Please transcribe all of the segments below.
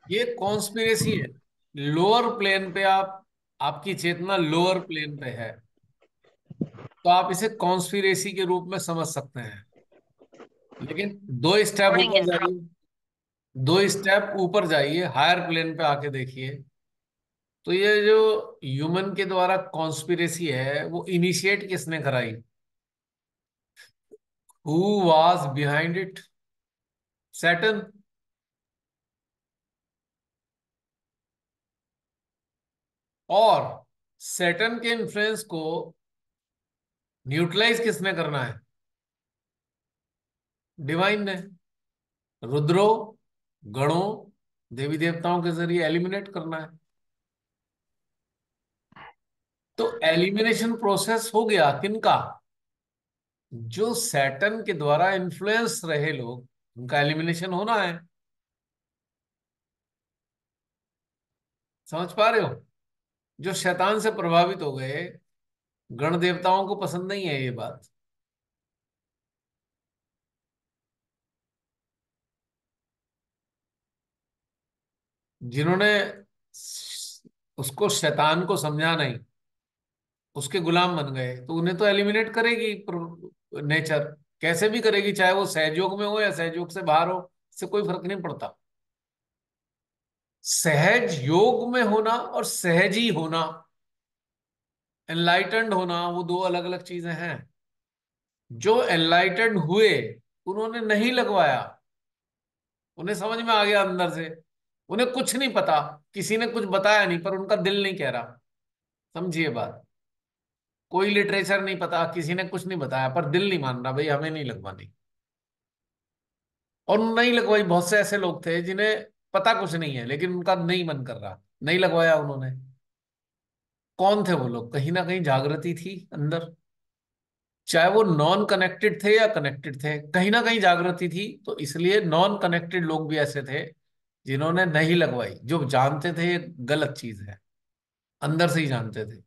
ये कॉन्स्पिरेसी है। Lower plane पे आपकी चेतना लोअर प्लेन पे है, तो आप इसे कॉन्स्पिरेसी के रूप में समझ सकते हैं। लेकिन दो स्टेप ऊपर छोड़ेंगे। जाइए, दो स्टेप ऊपर जाइए, हायर प्लेन पे आके देखिए। तो ये जो ह्यूमन के द्वारा कॉन्स्पिरेसी है, वो इनिशिएट किसने कराई? Who was behind it? Saturn. और सैटर्न के इन्फ्लुएंस को न्यूट्रलाइज किसने करना है? डिवाइन ने। रुद्रो, गणों, देवी देवताओं के जरिए एलिमिनेट करना है। तो एलिमिनेशन प्रोसेस हो गया किनका? जो सैटर्न के द्वारा इन्फ्लुएंस रहे लोग, उनका एलिमिनेशन होना है। समझ पा रहे हो? जो शैतान से प्रभावित हो गए, गण देवताओं को पसंद नहीं है ये बात। जिन्होंने उसको, शैतान को समझा नहीं, उसके गुलाम बन गए, तो उन्हें तो एलिमिनेट करेगी नेचर। कैसे भी करेगी, चाहे वो सहयोग में हो या सहयोग से बाहर हो, इससे कोई फर्क नहीं पड़ता। सहज योग में होना और सहजी होना, एनलाइटेंड होना, वो दो अलग अलग चीजें हैं। जो एनलाइटेंड हुए, उन्होंने नहीं लगवाया। उन्हें समझ में आ गया अंदर से। उन्हें कुछ नहीं पता, किसी ने कुछ बताया नहीं, पर उनका दिल नहीं कह रहा। समझिए बात। कोई लिटरेचर नहीं पता, किसी ने कुछ नहीं बताया, पर दिल नहीं मान रहा, भाई हमें नहीं लगवानी। और नहीं लगवाई। बहुत से ऐसे लोग थे जिन्हें पता कुछ नहीं है, लेकिन उनका नहीं मन कर रहा, नहीं लगवाया उन्होंने। कौन थे वो लोग? कहीं ना कहीं जागृति थी अंदर। चाहे वो नॉन कनेक्टेड थे या कनेक्टेड थे, कहीं ना कहीं जागृति थी। तो इसलिए नॉन कनेक्टेड लोग भी ऐसे थे जिन्होंने नहीं लगवाई, जो जानते थे ये गलत चीज है, अंदर से ही जानते थे।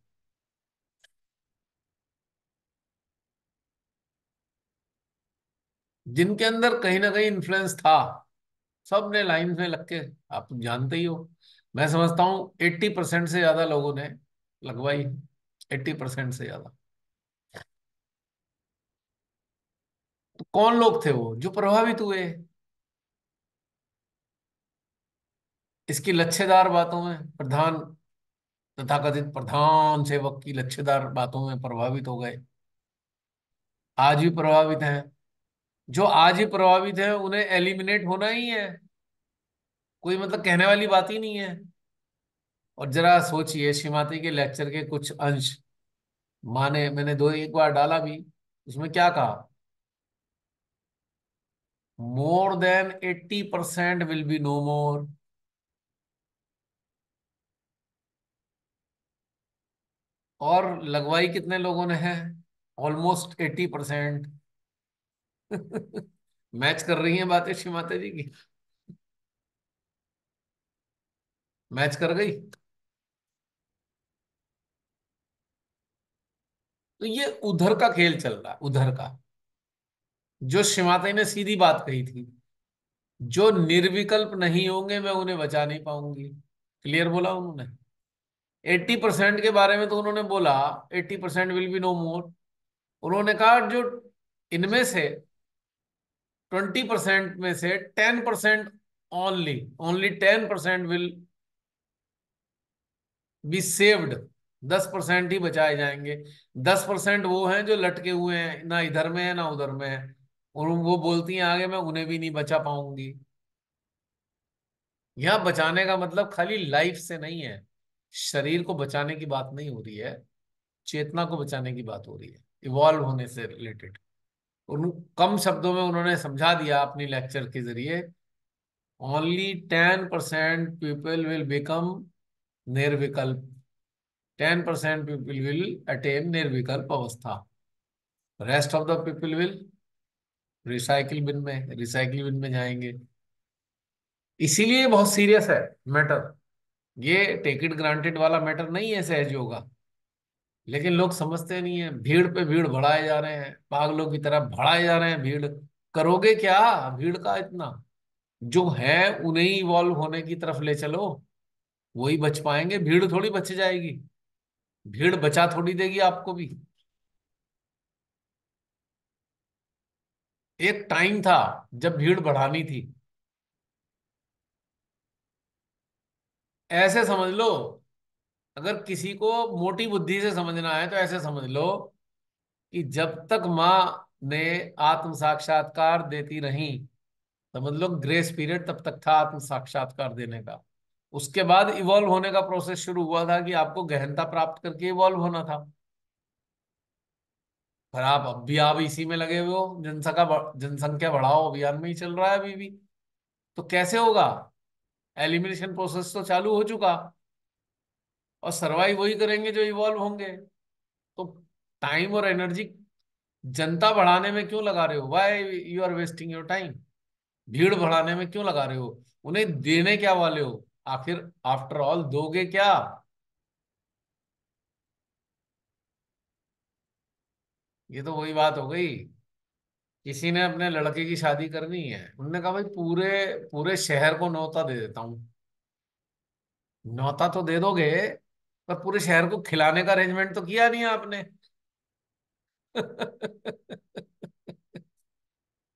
जिनके अंदर कहीं ना कहीं इन्फ्लुएंस था, सब ने लाइन में लग के, आप जानते ही हो। मैं समझता हूँ 80% से ज्यादा लोगों ने लगवाई। 80% से ज्यादा। तो कौन लोग थे वो जो प्रभावित हुए इसकी लच्छेदार बातों में? प्रधान, तथाकथित प्रधान सेवक की लच्छेदार बातों में प्रभावित हो गए। आज भी प्रभावित हैं। जो आज ही प्रभावित हैं, उन्हें एलिमिनेट होना ही है। कोई मतलब कहने वाली बात ही नहीं है। और जरा सोचिए, श्रीमती के लेक्चर के कुछ अंश माने, मैंने दो एक बार डाला भी। उसमें क्या कहा? More than 80% will be no more. और लगवाई कितने लोगों ने है? ऑलमोस्ट 80%। मैच कर रही हैं बातें श्री माता जी की? मैच कर गई। तो ये उधर का खेल चल रहा है, उधर का। जो श्रीमाता जी ने सीधी बात कही थी, जो निर्विकल्प नहीं होंगे मैं उन्हें बचा नहीं पाऊंगी। क्लियर बोला उन्होंने। 80% के बारे में तो उन्होंने बोला, 80% विल बी नो मोर। उन्होंने कहा जो इनमें से 20% में से 10%, only only 10% will be saved. 10% ही बचाए जाएंगे। 10% वो हैं जो लटके हुए हैं, ना इधर में है ना उधर में है। और वो बोलती हैं आगे, मैं उन्हें भी नहीं बचा पाऊंगी। यहां बचाने का मतलब खाली लाइफ से नहीं है। शरीर को बचाने की बात नहीं हो रही है, चेतना को बचाने की बात हो रही है, इवॉल्व होने से रिलेटेड। उन कम शब्दों में उन्होंने समझा दिया अपनी लेक्चर के जरिए। ओनली 10% पीपल विल बिकम निर्विकल्प। 10% पीपल विल अटेन निर्विकल्प अवस्था। Rest of the people will recycle bin में जाएंगे। इसीलिए ये बहुत सीरियस है मैटर। ये टेक इट ग्रांटेड वाला मैटर नहीं है सहज योगा। लेकिन लोग समझते नहीं है, भीड़ पे भीड़ बढ़ाए जा रहे हैं, पागलों की तरह बढ़ाए जा रहे हैं भीड़। करोगे क्या भीड़ का इतना? जो है उन्हें ही इवॉल्व होने की तरफ ले चलो, वही बच पाएंगे, भीड़ थोड़ी बच जाएगी। भीड़ बचा थोड़ी देगी आपको भी। एक टाइम था जब भीड़ बढ़ानी थी। ऐसे समझ लो, अगर किसी को मोटी बुद्धि से समझना है तो ऐसे समझ लो कि जब तक माँ ने आत्म साक्षात्कार देती रही, समझ लो ग्रेस पीरियड तब तक था आत्म साक्षात्कार देने का। उसके बाद इवॉल्व होने का प्रोसेस शुरू हुआ था कि आपको गहनता प्राप्त करके इवॉल्व होना था। पर आप अब भी आप इसी में लगे हुए हो, जनसंख्या बढ़ाओ अभियान में ही चल रहा है अभी भी। तो कैसे होगा? एलिमिनेशन प्रोसेस तो चालू हो चुका, और सरवाइव वही करेंगे जो इवॉल्व होंगे। तो टाइम और एनर्जी जनता बढ़ाने में क्यों लगा रहे हो? Why you are wasting your time? भीड़ बढ़ाने में क्यों लगा रहे हो? उन्हें देने क्या वाले हो आखिर? आफ्टर ऑल दोगे क्या? ये तो वही बात हो गई। किसी ने अपने लड़के की शादी करनी है, उन्होंने कहा भाई पूरे पूरे शहर को न्योता दे देता हूँ। न्योता तो दे दोगे, पर पूरे शहर को खिलाने का अरेंजमेंट तो किया नहीं आपने।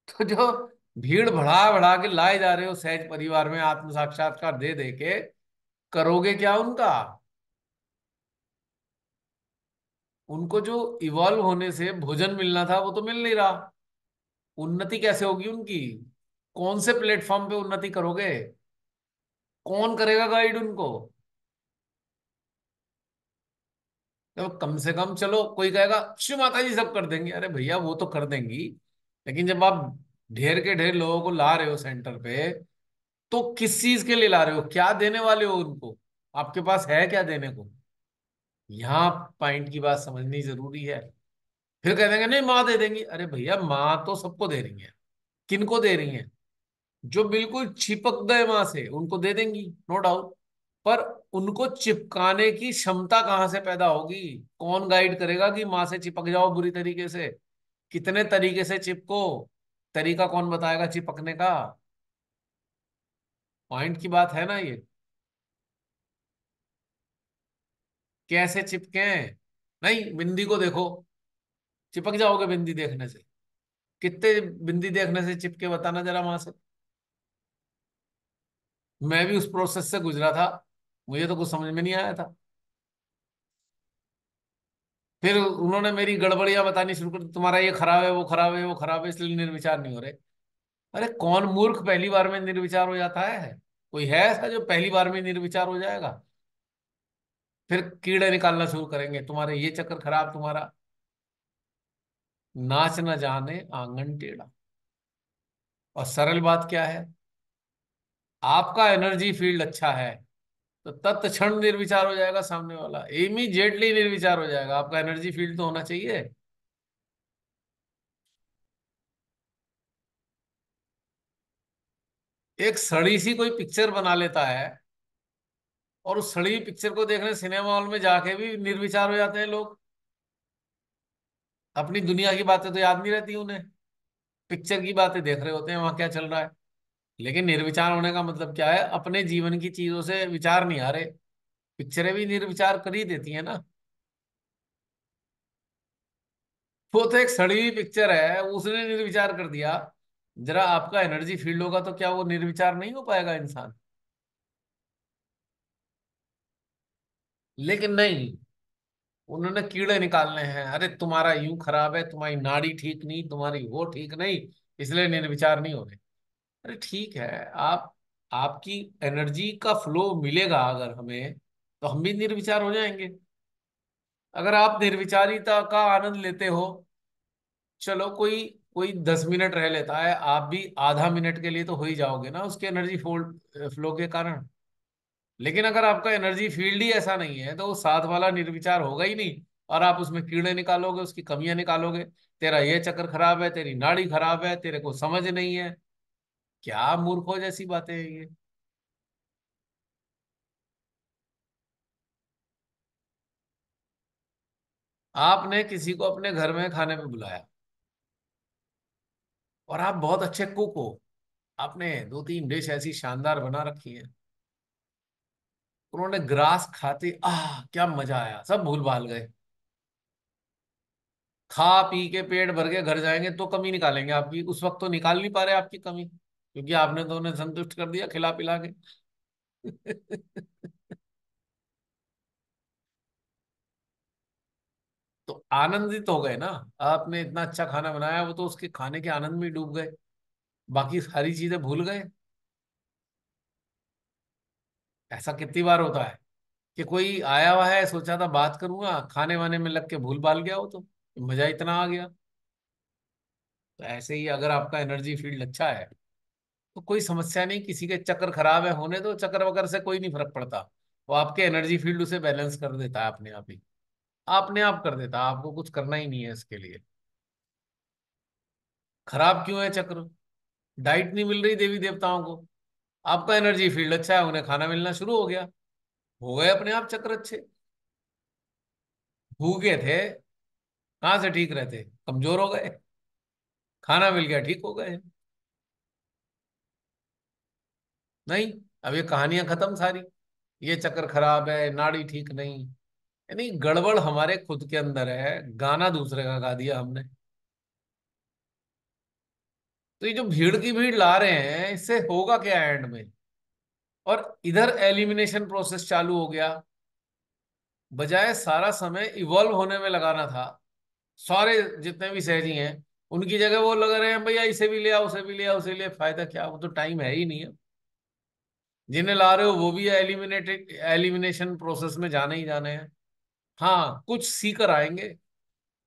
तो जो भीड़ बढ़ा बढ़ा के लाए जा रहे हो सहज परिवार में आत्म साक्षात्कार दे दे के, करोगे क्या उनका? उनको जो इवॉल्व होने से भोजन मिलना था वो तो मिल नहीं रहा। उन्नति कैसे होगी उनकी? कौन से प्लेटफॉर्म पे उन्नति करोगे? कौन करेगा गाइड उनको? तो कम से कम चलो कोई कहेगा शिव माता जी सब कर देंगे, अरे भैया वो तो कर देंगी, लेकिन जब आप ढेर के ढेर लोगों को ला रहे हो सेंटर पे, तो किस चीज के लिए ला रहे हो? क्या देने वाले हो उनको? आपके पास है क्या देने को? यहाँ पॉइंट की बात समझनी जरूरी है। फिर कह देंगे नहीं माँ दे देंगी, अरे भैया माँ तो सबको दे रही है। किनको दे रही हैं? जो बिल्कुल चिपक गए माँ से उनको दे देंगी, नो डाउट। पर उनको चिपकाने की क्षमता कहाँ से पैदा होगी? कौन गाइड करेगा कि माँ से चिपक जाओ बुरी तरीके से? कितने तरीके से चिपको? तरीका कौन बताएगा चिपकने का? पॉइंट की बात है ना ये। कैसे चिपके? नहीं, बिंदी को देखो, चिपक जाओगे बिंदी देखने से? कितने बिंदी देखने से चिपके बताना जरा माँ से। मैं भी उस प्रोसेस से गुजरा था, मुझे तो कुछ समझ में नहीं आया था। फिर उन्होंने मेरी गड़बड़ियां बतानी शुरू कर दी, तुम्हारा ये खराब है, वो खराब है, वो खराब है, इसलिए निर्विचार नहीं हो रहे। अरे कौन मूर्ख पहली बार में निर्विचार हो जाता है? कोई है ऐसा जो पहली बार में निर्विचार हो जाएगा? फिर कीड़े निकालना शुरू करेंगे, तुम्हारे ये चक्कर खराब, तुम्हारा नाच न जाने आंगन टेढ़ा। और सरल बात क्या है? आपका एनर्जी फील्ड अच्छा है तो तत्क्षण निर्विचार हो जाएगा सामने वाला, इमीडिएटली निर्विचार हो जाएगा। आपका एनर्जी फील्ड तो होना चाहिए। एक सड़ी सी कोई पिक्चर बना लेता है, और उस सड़ी हुई पिक्चर को देखने सिनेमा हॉल में जाके भी निर्विचार हो जाते हैं लोग। अपनी दुनिया की बातें तो याद नहीं रहती उन्हें, पिक्चर की बातें देख रहे होते हैं वहां क्या चल रहा है। लेकिन निर्विचार होने का मतलब क्या है? अपने जीवन की चीजों से विचार नहीं आ रहे। पिक्चरें भी निर्विचार कर ही देती है ना। वो तो एक सड़ी हुई पिक्चर है, उसने निर्विचार कर दिया। जरा आपका एनर्जी फील्ड होगा तो क्या वो निर्विचार नहीं हो पाएगा इंसान? लेकिन नहीं, उन्होंने कीड़े निकालने हैं। अरे तुम्हारा यूं खराब है, तुम्हारी नाड़ी ठीक नहीं, तुम्हारी वो ठीक नहीं, इसलिए निर्विचार नहीं हो रहे। अरे ठीक है, आप आपकी एनर्जी का फ्लो मिलेगा अगर हमें, तो हम भी निर्विचार हो जाएंगे। अगर आप निर्विचारिता का आनंद लेते हो, चलो कोई कोई 10 मिनट रह लेता है, आप भी आधा मिनट के लिए तो हो ही जाओगे ना उसके एनर्जी फोल्ड फ्लो के कारण। लेकिन अगर आपका एनर्जी फील्ड ही ऐसा नहीं है तो वो साथ वाला निर्विचार होगा ही नहीं। और आप उसमें कीड़े निकालोगे, उसकी कमियां निकालोगे, तेरा ये चक्कर खराब है, तेरी नाड़ी खराब है, तेरे को समझ नहीं है। क्या मूर्खों जैसी बातें हैं ये। आपने किसी को अपने घर में खाने पे बुलाया, और आप बहुत अच्छे कुक हो, आपने दो तीन डिश ऐसी शानदार बना रखी है। उन्होंने ग्रास खाते क्या मजा आया, सब भूल भाल गए। खा पी के पेट भर के घर जाएंगे तो कमी निकालेंगे आपकी, उस वक्त तो निकाल नहीं पा रहे आपकी कमी, क्योंकि आपने तो उन्हें संतुष्ट कर दिया खिला पिला के। तो आनंदित हो गए ना। आपने इतना अच्छा खाना बनाया, वो तो उसके खाने के आनंद में ही डूब गए, बाकी सारी चीजें भूल गए। ऐसा कितनी बार होता है कि कोई आया हुआ है, सोचा था बात करूंगा, खाने वाने में लग के भूल भाल गया, वो तो मजा इतना आ गया। तो ऐसे ही अगर आपका एनर्जी फील्ड अच्छा है तो कोई समस्या नहीं, किसी के चक्कर खराब है होने दो, चक्कर वक्कर से कोई नहीं फर्क पड़ता। वो आपके एनर्जी फील्ड उसे बैलेंस कर देता है अपने आप ही, अपने आप कर देता है, आपको कुछ करना ही नहीं है इसके लिए। खराब क्यों है चक्र? डाइट नहीं मिल रही देवी देवताओं को, आपका एनर्जी फील्ड अच्छा है, उन्हें खाना मिलना शुरू हो गया, हो गए अपने आप चक्र अच्छे। भूखे थे, कहाँ से ठीक रहते, कमजोर हो गए, खाना मिल गया ठीक हो गए। नहीं, अब ये कहानियां खत्म सारी, ये चक्कर खराब है, नाड़ी ठीक नहीं, यानी गड़बड़ हमारे खुद के अंदर है, गाना दूसरे का गा दिया हमने। तो ये जो भीड़ की भीड़ ला रहे हैं, इससे होगा क्या एंड में? और इधर एलिमिनेशन प्रोसेस चालू हो गया, बजाय सारा समय इवॉल्व होने में लगाना था। सारे जितने भी सहजी हैं, उनकी जगह वो लग रहे हैं भैया इसे भी ले आओ, उसे भी ले आओ, उसे ले, फायदा क्या, वो तो टाइम है ही नहीं है। जिन्हें ला रहे हो वो भी एलिमिनेटेड, एलिमिनेशन प्रोसेस में जाने ही जाने हैं। हाँ, कुछ सीकर आएंगे,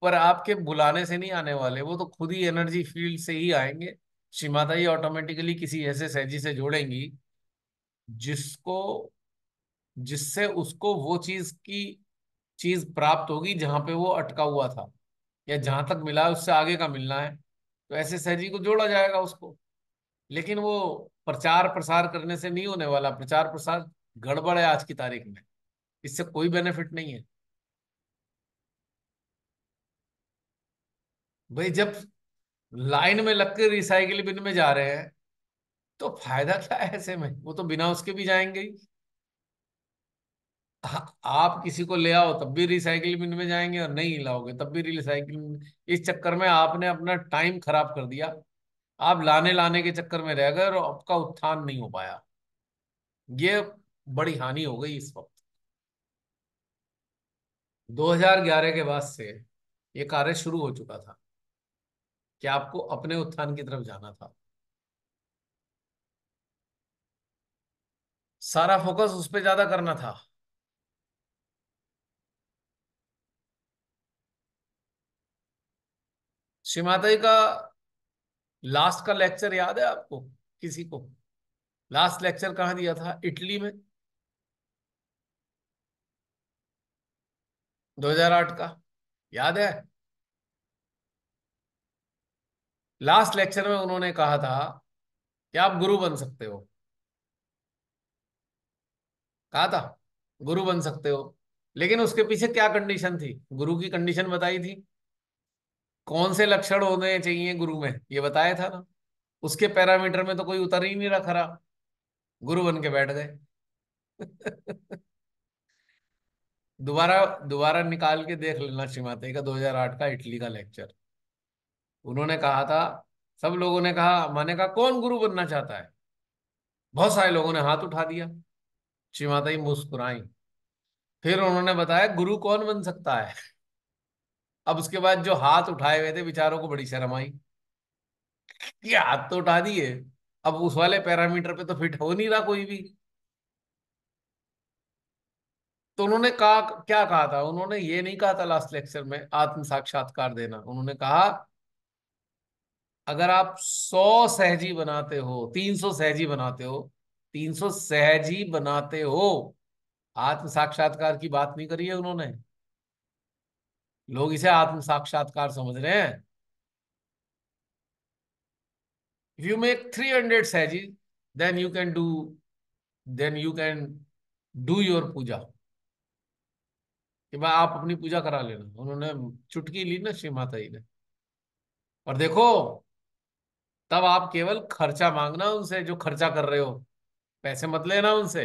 पर आपके बुलाने से नहीं आने वाले, वो तो खुद ही एनर्जी फील्ड से ही आएंगे। श्री माता ही ऑटोमेटिकली किसी ऐसे सहजी से जोड़ेंगी जिसको, जिससे उसको वो चीज प्राप्त होगी जहां पे वो अटका हुआ था, या जहां तक मिला है उससे आगे का मिलना है, तो ऐसे सहजी को जोड़ा जाएगा उसको। लेकिन वो प्रचार प्रसार करने से नहीं होने वाला, प्रचार प्रसार गड़बड़ है आज की तारीख में, इससे कोई बेनिफिट नहीं है। भाई जब लाइन में लग के रिसाइकिल बिन में जा रहे हैं तो फायदा क्या है ऐसे में, वो तो बिना उसके भी जाएंगे ही। आप किसी को ले आओ तब भी रिसाइकिल बिन में जाएंगे, और नहीं लाओगे तब भी रिसाइकिल बिन। इस चक्कर में आपने अपना टाइम खराब कर दिया, आप लाने लाने के चक्कर में रह गए और आपका उत्थान नहीं हो पाया। ये बड़ी हानि हो गई इस वक्त। 2011 के बाद से ये कार्य शुरू हो चुका था कि आपको अपने उत्थान की तरफ जाना था, सारा फोकस उस पर ज्यादा करना था। श्रीमाता का लास्ट का लेक्चर याद है आपको, किसी को? लास्ट लेक्चर कहाँ दिया था, इटली में, 2008 का, याद है? लास्ट लेक्चर में उन्होंने कहा था कि आप गुरु बन सकते हो, कहा था गुरु बन सकते हो। लेकिन उसके पीछे क्या कंडीशन थी, गुरु की कंडीशन बताई थी, कौन से लक्षण होने चाहिए गुरु में, ये बताया था ना। उसके पैरामीटर में तो कोई उतर ही नहीं रहा खरा, गुरु बन के बैठ गए। दोबारा दोबारा निकाल के देख लेना श्रीमाते का 2008 का इटली का लेक्चर। उन्होंने कहा था, सब लोगों ने कहा, मैंने कहा कौन गुरु बनना चाहता है, बहुत सारे लोगों ने हाथ उठा दिया। श्रीमाता ही मुस्कुराई, फिर उन्होंने बताया गुरु कौन बन सकता है। अब उसके बाद जो हाथ उठाए हुए थे बेचारों को बड़ी शर्म आई, ये हाथ तो उठा दिए, अब उस वाले पैरामीटर पे तो फिट हो नहीं रहा कोई भी। तो उन्होंने कहा, क्या कहा था उन्होंने, ये नहीं कहा था लास्ट लेक्चर में आत्म साक्षात्कार देना, उन्होंने कहा अगर आप 100 सहजी बनाते हो, 300 सहजी बनाते हो, 300 सहजी बनाते हो, आत्म साक्षात्कार की बात नहीं करी है उन्होंने। लोग इसे आत्म साक्षात्कार समझ रहे हैं। If you make 300 Sahaji, then you can do, then you can do your puja, कि भाई आप अपनी पूजा करा लेना। उन्होंने चुटकी ली ना श्री माता जी ने, और देखो तब आप केवल खर्चा मांगना उनसे, जो खर्चा कर रहे हो, पैसे मत लेना उनसे।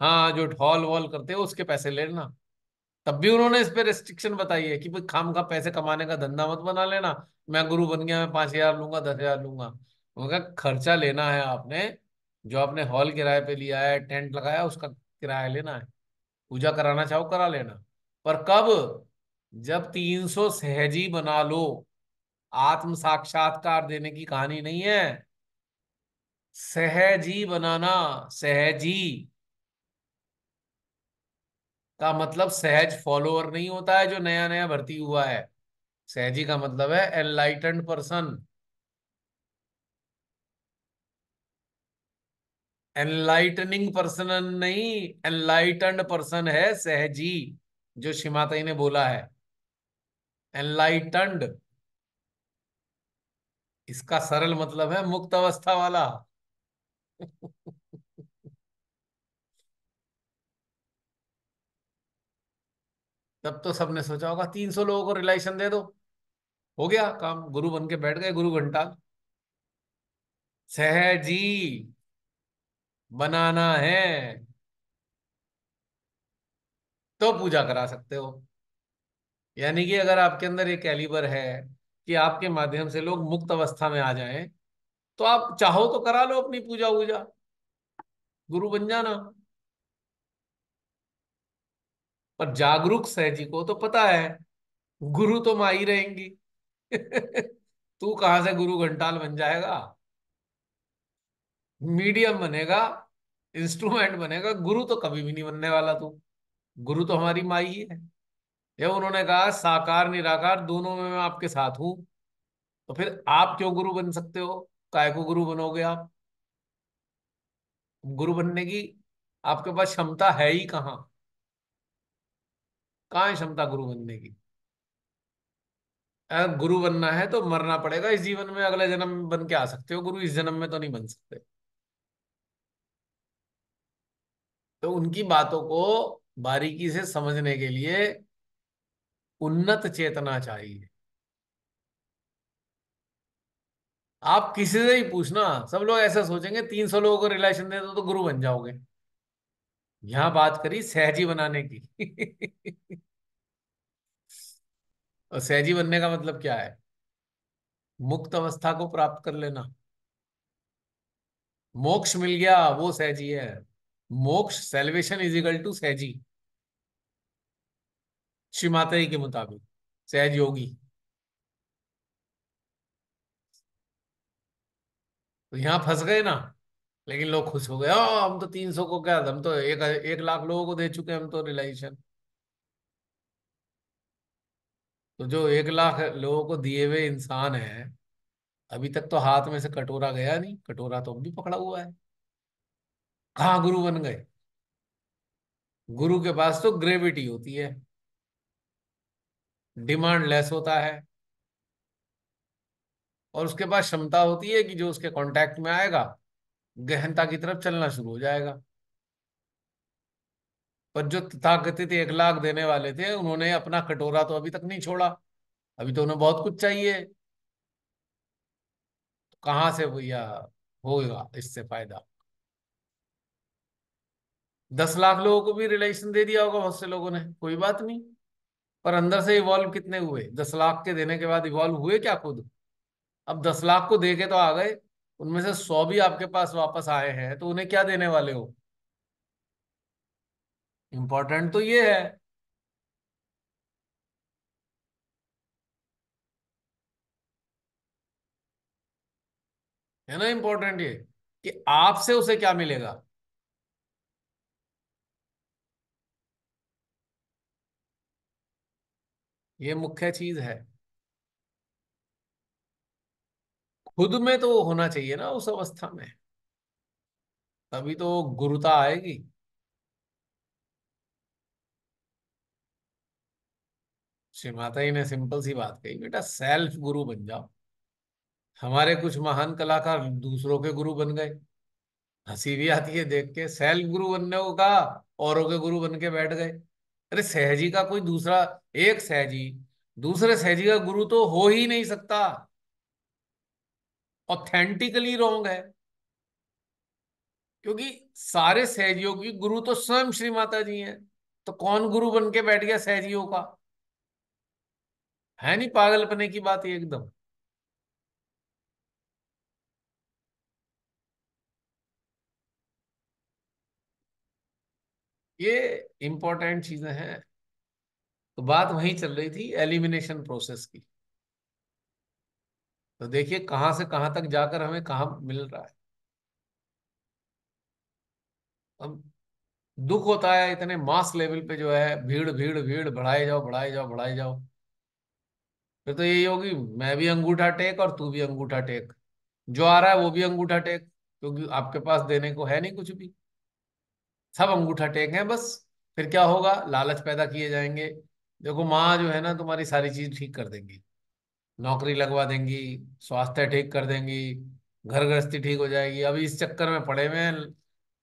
हाँ, जो ढोल वॉल करते हो उसके पैसे लेना। तब भी उन्होंने इस पे रेस्ट्रिक्शन बताई है कि भाई खाम खा पैसे कमाने का धंधा मत बना लेना। मैं गुरु बन गया, मैं 5,000 लूंगा, 10,000 लूंगा। उनका खर्चा लेना है आपने, जो आपने हॉल किराए पे लिया है, टेंट लगाया, उसका किराया लेना है। पूजा कराना चाहो करा लेना। पर कब? जब 300 सहजी बना लो। आत्म साक्षात्कार देने की कहानी नहीं है। सहजी बनाना। सहजी का मतलब सहज फॉलोअर नहीं होता है जो नया नया भर्ती हुआ है। सहजी का मतलब है एनलाइटन्ड पर्सन। एनलाइटनिंग पर्सन नहीं, एनलाइटन्ड पर्सन है सहजी, जो शिमाताई ने बोला है। एनलाइटन्ड, इसका सरल मतलब है मुक्त अवस्था वाला। तब तो सबने सोचा होगा 300 लोगों को रिलेशन दे दो, हो गया काम, गुरु बन के बैठ गए गुरु घंटाल। सहजी बनाना है तो पूजा करा सकते हो। यानी कि अगर आपके अंदर एक कैलिबर है कि आपके माध्यम से लोग मुक्त अवस्था में आ जाएं, तो आप चाहो तो करा लो अपनी पूजा वूजा, गुरु बन जाना। पर जागरूक सहजी को तो पता है गुरु तो माँ ही रहेंगी। तू कहां से गुरु घंटाल बन जाएगा? मीडियम बनेगा, इंस्ट्रूमेंट बनेगा, गुरु तो कभी भी नहीं बनने वाला तू। गुरु तो हमारी माँ ही है। ये उन्होंने कहा साकार निराकार दोनों में मैं आपके साथ हूं। तो फिर आप क्यों गुरु बन सकते हो? काय को गुरु बनोगे आप? गुरु बनने की आपके पास क्षमता है ही कहाँ? कहाँ है क्षमता गुरु बनने की? अगर गुरु बनना है तो मरना पड़ेगा इस जीवन में, अगले जन्म में बन के आ सकते हो गुरु, इस जन्म में तो नहीं बन सकते। तो उनकी बातों को बारीकी से समझने के लिए उन्नत चेतना चाहिए। आप किसी से ही पूछना, सब लोग ऐसा सोचेंगे 300 लोगों को रिलेशन दे दो तो गुरु बन जाओगे। यहां बात करी सहजी बनाने की। और सहजी बनने का मतलब क्या है? मुक्त अवस्था को प्राप्त कर लेना। मोक्ष मिल गया वो सहजी है। मोक्ष, salvation is equal to Sahaji, Shri Mata के मुताबिक, सहज योगी। तो यहां फंस गए ना। लेकिन लोग खुश हो गए, हम तो 300 को क्या, हम तो 1 लाख लोगों को दे चुके हैं हम तो रिलाइजेशन। तो जो 1 लाख लोगों को दिए हुए इंसान है, अभी तक तो हाथ में से कटोरा गया नहीं, कटोरा तो अब भी पकड़ा हुआ है। कहाँ गुरु बन गए? गुरु के पास तो ग्रेविटी होती है, डिमांड लेस होता है, और उसके पास क्षमता होती है कि जो उसके कांटेक्ट में आएगा गहनता की तरफ चलना शुरू हो जाएगा। पर जो तथाकथित 1 लाख देने वाले थे, उन्होंने अपना कटोरा तो अभी तक नहीं छोड़ा। अभी तो उन्हें बहुत कुछ चाहिए। तो कहाँ से भैया होगा इससे फायदा? 10 लाख लोगों को भी रिलेशन दे दिया होगा बहुत से लोगों ने, कोई बात नहीं। पर अंदर से इवॉल्व कितने हुए? 10 लाख के देने के बाद इवॉल्व हुए क्या खुद? अब 10 लाख को दे के तो आ गए, उनमें से 100 भी आपके पास वापस आए हैं, तो उन्हें क्या देने वाले हो? इंपॉर्टेंट तो ये है ना, इंपॉर्टेंट ये कि आपसे उसे क्या मिलेगा। ये मुख्य चीज है। खुद में तो होना चाहिए ना उस अवस्था में, तभी तो गुरुता आएगी। श्री माता जी ने सिंपल सी बात कही, बेटा सेल्फ गुरु बन जाओ। हमारे कुछ महान कलाकार दूसरों के गुरु बन गए। हंसी भी आती है देख के, सेल्फ गुरु बनने को कहा, औरों के गुरु बन के बैठ गए। अरे सहजी का कोई दूसरा, एक सहजी दूसरे सहजी का गुरु तो हो ही नहीं सकता। ऑथेंटिकली रॉन्ग है, क्योंकि सारे सहयोगी गुरु तो स्वयं श्री माता जी हैं। तो कौन गुरु बन के बैठ गया सहजियों का? है नहीं पागलपने की बात ये एकदम। ये इंपॉर्टेंट चीजें हैं। तो बात वहीं चल रही थी एलिमिनेशन प्रोसेस की। तो देखिए कहां से कहां तक जाकर हमें कहाँ मिल रहा है। अब दुख होता है इतने मास लेवल पे जो है, भीड़ भीड़ भीड़, बढ़ाए जाओ बढ़ाए जाओ बढ़ाए जाओ। फिर तो यही होगी, मैं भी अंगूठा टेक और तू भी अंगूठा टेक, जो आ रहा है वो भी अंगूठा टेक, क्योंकि आपके पास देने को है नहीं कुछ भी। सब अंगूठा टेक है बस। फिर क्या होगा, लालच पैदा किए जाएंगे। देखो माँ जो है ना तुम्हारी सारी चीज ठीक कर देंगी, नौकरी लगवा देंगी, स्वास्थ्य ठीक कर देंगी, घर गृहस्थी ठीक हो जाएगी। अभी इस चक्कर में पड़े हुए हैं,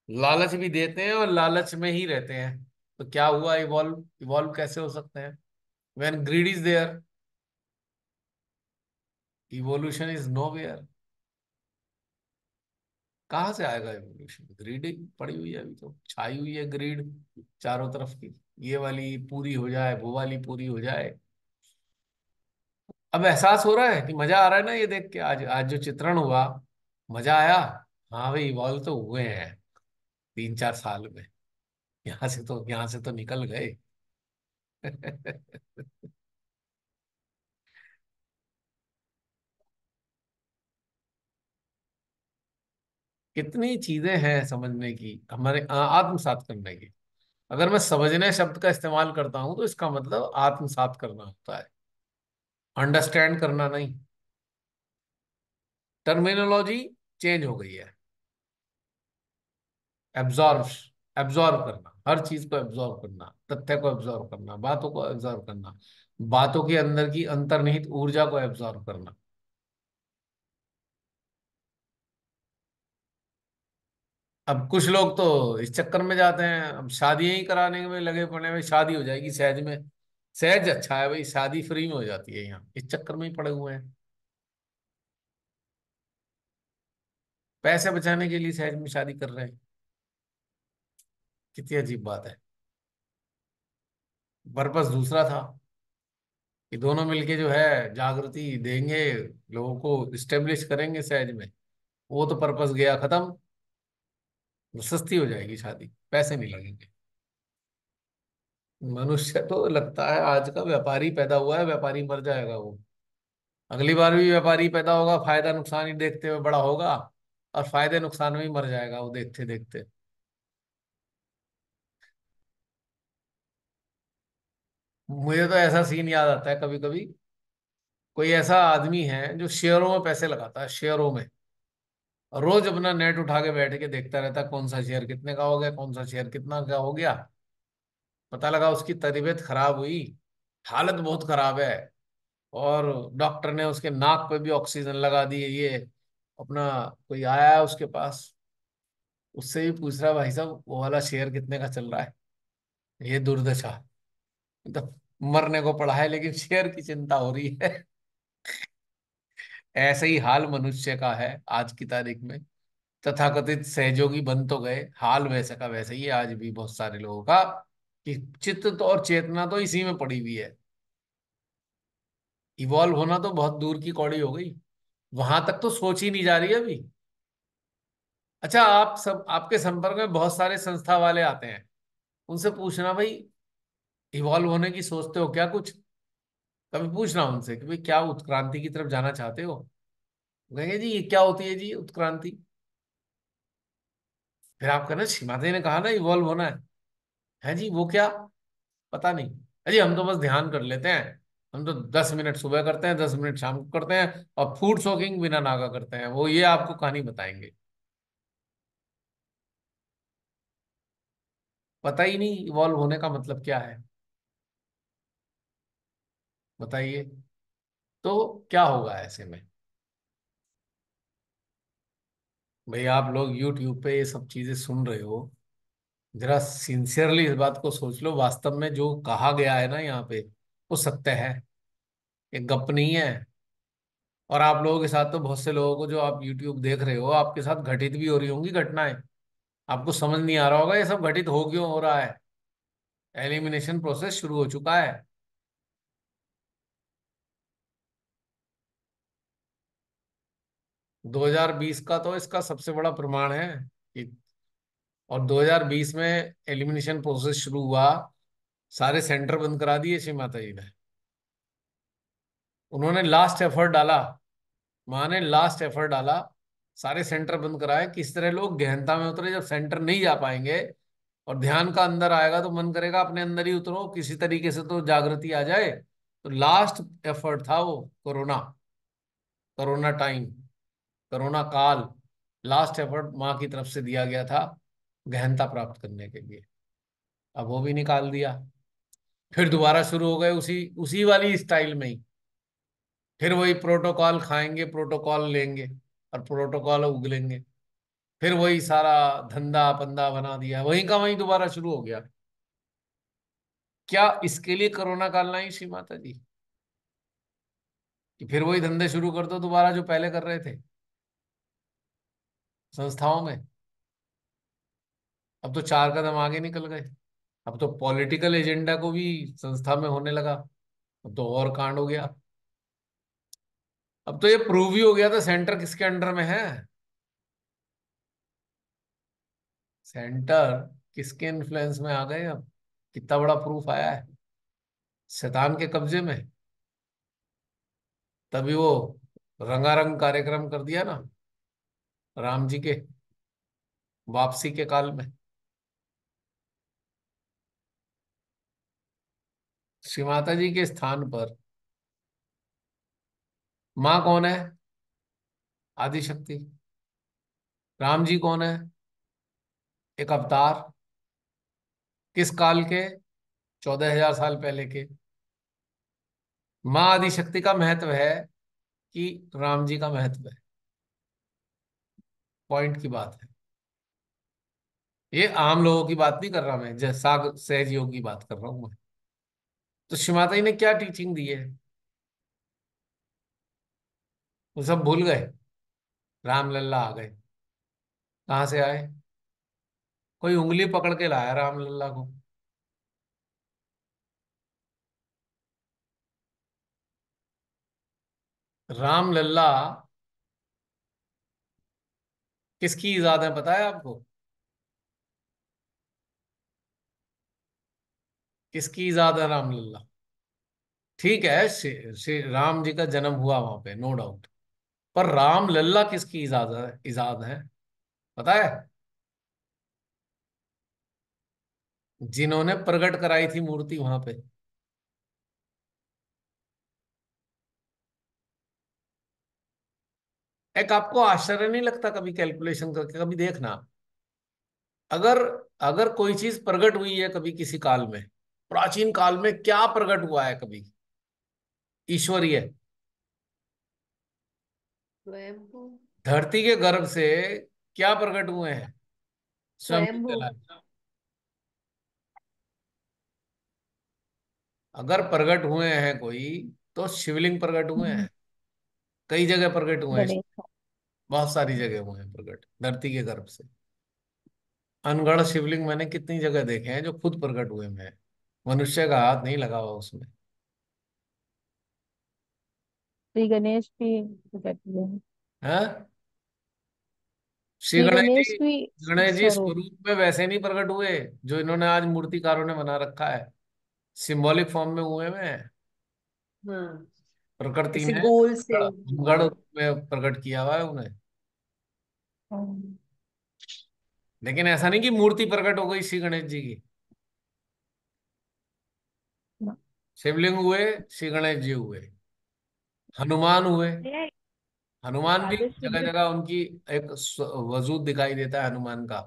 लालच भी देते हैं और लालच में ही रहते हैं। तो क्या हुआ, इवॉल्व इवॉल्व कैसे हो सकते हैं? When greed is there, evolution is nowhere. कहाँ से आएगा इवोल्यूशन? ग्रीड पड़ी हुई है, अभी तो छाई हुई है ग्रीड चारों तरफ की। ये वाली पूरी हो जाए, वो वाली पूरी हो जाए। अब एहसास हो रहा है कि मजा आ रहा है ना ये देख के, आज आज जो चित्रण हुआ, मजा आया। हाँ भाई, इवॉल्व तो हुए हैं 3-4 साल में। यहाँ से तो निकल गए। कितनी चीजें हैं समझने की, हमारे आत्मसात करने की। अगर मैं समझने शब्द का इस्तेमाल करता हूं तो इसका मतलब आत्मसात करना होता है, अंडरस्टैंड करना नहीं। टर्मिनोलॉजी चेंज हो गई है। एब्जॉर्व, एब्जॉर्व करना, हर चीज को एब्जॉर्व करना, तथ्य को एब्जॉर्व करना, बातों को एब्जॉर्व करना, बातों के अंदर की अंतर्निहित ऊर्जा को एब्जॉर्व करना। अब कुछ लोग तो इस चक्कर में जाते हैं, अब शादियां ही कराने में लगे पड़े हैं, भाई शादी हो जाएगी सहज में। सहज अच्छा है भाई, शादी फ्री में हो जाती है, यहाँ इस चक्कर में ही पड़े हुए हैं। पैसे बचाने के लिए सहज में शादी कर रहे हैं। कितनी अजीब बात है। पर्पस दूसरा था कि दोनों मिलके जो है जागृति देंगे, लोगों को स्टेब्लिश करेंगे सहज में। वो तो पर्पस गया खत्म। वो सस्ती हो जाएगी शादी, पैसे नहीं लगेंगे। मनुष्य तो लगता है आज का व्यापारी पैदा हुआ है, व्यापारी मर जाएगा वो। अगली बार भी व्यापारी पैदा होगा, फायदा नुकसान ही देखते हुए बड़ा होगा, और फायदे नुकसान में ही मर जाएगा वो देखते देखते। मुझे तो ऐसा सीन याद आता है कभी कभी। कोई ऐसा आदमी है जो शेयरों में पैसे लगाता है, शेयरों में। और रोज अपना नेट उठा के बैठ के देखता रहता है कौन सा शेयर कितने का हो गया, कौन सा शेयर कितना का हो गया। पता लगा उसकी तबीयत खराब हुई, हालत बहुत खराब है। और डॉक्टर ने उसके नाक पे भी ऑक्सीजन लगा दी है ये। अपना कोई आया है उसके पास, उससे भी पूछ रहा है, भाई साहब वो वाला शेयर कितने का चल रहा है? ये दुर्दशा। मतलब मरने को पड़ा है लेकिन शेयर की चिंता हो रही है। ऐसे ही हाल मनुष्य का है आज की तारीख में। तथाकथित सहयोगी बन तो गए, हाल वैसे का वैसे ही है आज भी बहुत सारे लोगों का, कि चित्त तो और चेतना तो इसी में पड़ी हुई है। इवॉल्व होना तो बहुत दूर की कौड़ी हो गई, वहां तक तो सोच ही नहीं जा रही है अभी। अच्छा, आप सब, आपके संपर्क में बहुत सारे संस्था वाले आते हैं, उनसे पूछना भाई, इवॉल्व होने की सोचते हो क्या कुछ? कभी पूछना उनसे कि भाई क्या उत्क्रांति की तरफ जाना चाहते हो? वो कहेंगे जी ये क्या होती है जी उत्क्रांति? फिर आप कहना श्रीमाता जी ने कहा ना इवॉल्व होना है जी वो क्या? पता नहीं। अजी हम तो बस ध्यान कर लेते हैं, हम तो 10 मिनट सुबह करते हैं, 10 मिनट शाम को करते हैं, और फूड शॉकिंग बिना नागा करते हैं, वो ये आपको कहानी बताएंगे। पता ही नहीं इवॉल्व होने का मतलब क्या है। बताइए। तो क्या होगा ऐसे में? भाई आप लोग यूट्यूब पे ये सब चीजें सुन रहे हो, जरा सिंसियरली इस बात को सोच लो, वास्तव में जो कहा गया है ना यहाँ पे वो सत्य है, ये गप नहीं है। और आप लोगों के साथ तो बहुत से लोगों को, जो आप यूट्यूब देख रहे हो, आपके साथ घटित भी हो रही होंगी घटनाएं। आपको समझ नहीं आ रहा होगा ये सब घटित हो क्यों हो रहा है। एलिमिनेशन प्रोसेस शुरू हो चुका है। 2020 का तो इसका सबसे बड़ा प्रमाण है कि, और 2020 में एलिमिनेशन प्रोसेस शुरू हुआ, सारे सेंटर बंद करा दिए श्री माता जी ने। उन्होंने लास्ट एफर्ट डाला, माँ ने लास्ट एफर्ट डाला, सारे सेंटर बंद कराए। किस तरह लोग गहनता में उतरे, जब सेंटर नहीं जा पाएंगे और ध्यान का अंदर आएगा तो मन करेगा अपने अंदर ही उतरो, किसी तरीके से तो जागृति आ जाए। तो लास्ट एफर्ट था वो कोरोना, कोरोना टाइम, कोरोना काल, लास्ट एफर्ट माँ की तरफ से दिया गया था गहनता प्राप्त करने के लिए। अब वो भी निकाल दिया, फिर दोबारा शुरू हो गए उसी उसी वाली स्टाइल में ही। फिर वही प्रोटोकॉल खाएंगे, प्रोटोकॉल लेंगे और प्रोटोकॉल उगलेंगे। फिर वही सारा धंधा पंदा बना दिया, वहीं का वहीं दोबारा शुरू हो गया। क्या इसके लिए कोरोना काल नहीं श्री माता जी, कि फिर वही धंधे शुरू कर दो दोबारा जो पहले कर रहे थे संस्थाओं में। अब तो चार कदम आगे निकल गए। अब तो पॉलिटिकल एजेंडा को भी संस्था में होने लगा। अब तो और कांड हो गया। अब तो ये प्रूव ही हो गया था सेंटर किसके अंडर में है। सेंटर किसके इन्फ्लुएंस में आ गए अब, कितना बड़ा प्रूफ आया है। शैतान के कब्जे में। तभी वो रंगारंग कार्यक्रम कर दिया ना राम जी के वापसी के काल में। श्री माता जी के स्थान पर माँ कौन है? आदिशक्ति। राम जी कौन है? एक अवतार। किस काल के? 14,000 साल पहले के। माँ आदिशक्ति का महत्व है कि राम जी का महत्व है? पॉइंट की बात है। ये आम लोगों की बात नहीं कर रहा मैं, जैसा सहज योग की बात कर रहा हूं मैं। तो श्री माता जी ने क्या टीचिंग दी है, वो सब भूल गए। राम लल्ला आ गए। कहाँ से आए? कोई उंगली पकड़ के लाया राम लल्ला को। राम लल्ला किसकी इजाद है पता है आपको? किसकी इजाद है राम लल्ला? ठीक है, श्री राम जी का जन्म हुआ वहां पे, नो डाउट। पर राम लल्ला किसकी इजाद है पता है? जिन्होंने प्रकट कराई थी मूर्ति वहां पे। एक आपको आश्चर्य नहीं लगता कभी कैलकुलेशन करके कभी देखना, अगर अगर कोई चीज प्रकट हुई है कभी किसी काल में, प्राचीन काल में क्या प्रकट हुआ है कभी ईश्वरीय? स्वयंभू। धरती के गर्भ से क्या प्रकट हुए हैं? स्वयं स्वयंभू। कहलाए। अगर प्रकट हुए हैं कोई, तो शिवलिंग प्रकट हुए हम्म, हैं। कई जगह प्रकट हुए हैं। गणेश। बहुत सारी जगह हुए हैं प्रकट धरती के गर्भ से। अनगढ़ शिवलिंग मैंने कितनी जगह देखे हैं जो खुद प्रकट हुए हैं, मनुष्य का हाथ नहीं लगा हुआ उसमें। श्री गणेश भी तो कहते हैं। है? श्री श्री गणेश गणेश जी, भी गणेश जी स्वरूप। स्वरूप में वैसे नहीं प्रकट हुए जो इन्होंने आज मूर्तिकारों ने बना रखा है। सिंबॉलिक फॉर्म में हुए हैं। हाँ, प्रकृति ऐसे ने गोल से। गढ़ में प्रकट किया हुआ है उन्हें। हाँ, लेकिन ऐसा नहीं कि मूर्ति प्रकट हो गई श्री गणेश जी की। शिवलिंग हुए, श्री गणेश जी हुए, हनुमान हुए। ये हनुमान भी आदर्श जगह सिद्धि। जगह उनकी एक वजूद दिखाई देता है हनुमान का।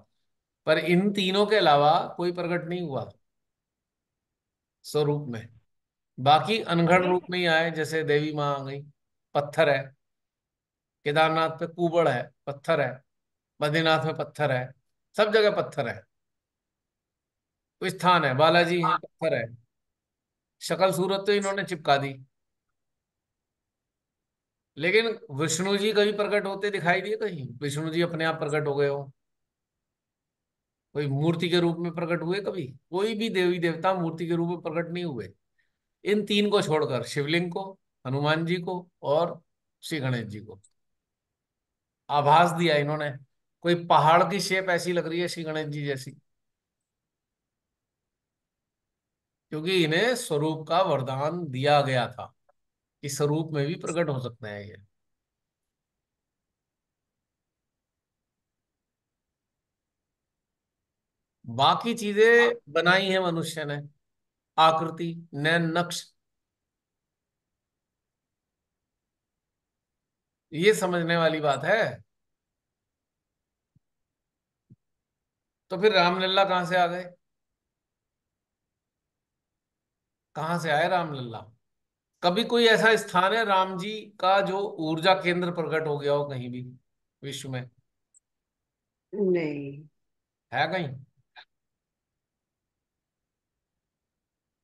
पर इन तीनों के अलावा कोई प्रकट नहीं हुआ स्वरूप में। बाकी अनघड़ ये रूप में ही आए, जैसे देवी माँ आ गई, पत्थर है। केदारनाथ पे कुबड़ है, पत्थर है। बद्रीनाथ में पत्थर है। सब जगह पत्थर है। कोई स्थान है, बालाजी है, पत्थर है। शक्ल सूरत तो इन्होंने चिपका दी। लेकिन विष्णु जी कभी प्रकट होते दिखाई दिए कहीं? विष्णु जी अपने आप प्रकट हो गए हो? कोई मूर्ति के रूप में प्रकट हुए कभी? कोई भी देवी देवता मूर्ति के रूप में प्रकट नहीं हुए। इन तीन को छोड़कर, शिवलिंग को, हनुमान जी को और श्री गणेश जी को आभास दिया इन्होंने। कोई पहाड़ की शेप ऐसी लग रही है श्री गणेश जी जैसी, क्योंकि इन्हें स्वरूप का वरदान दिया गया था कि स्वरूप में भी प्रकट हो सकते हैं ये। बाकी चीजें बनाई है मनुष्य ने, आकृति, नैन नक्श, ये समझने वाली बात है। तो फिर रामलला कहाँ से आ गए? कहाँ से आए रामलला? कभी कोई ऐसा स्थान है राम जी का जो ऊर्जा केंद्र प्रकट हो गया हो कहीं भी विश्व में? नहीं। है कहीं?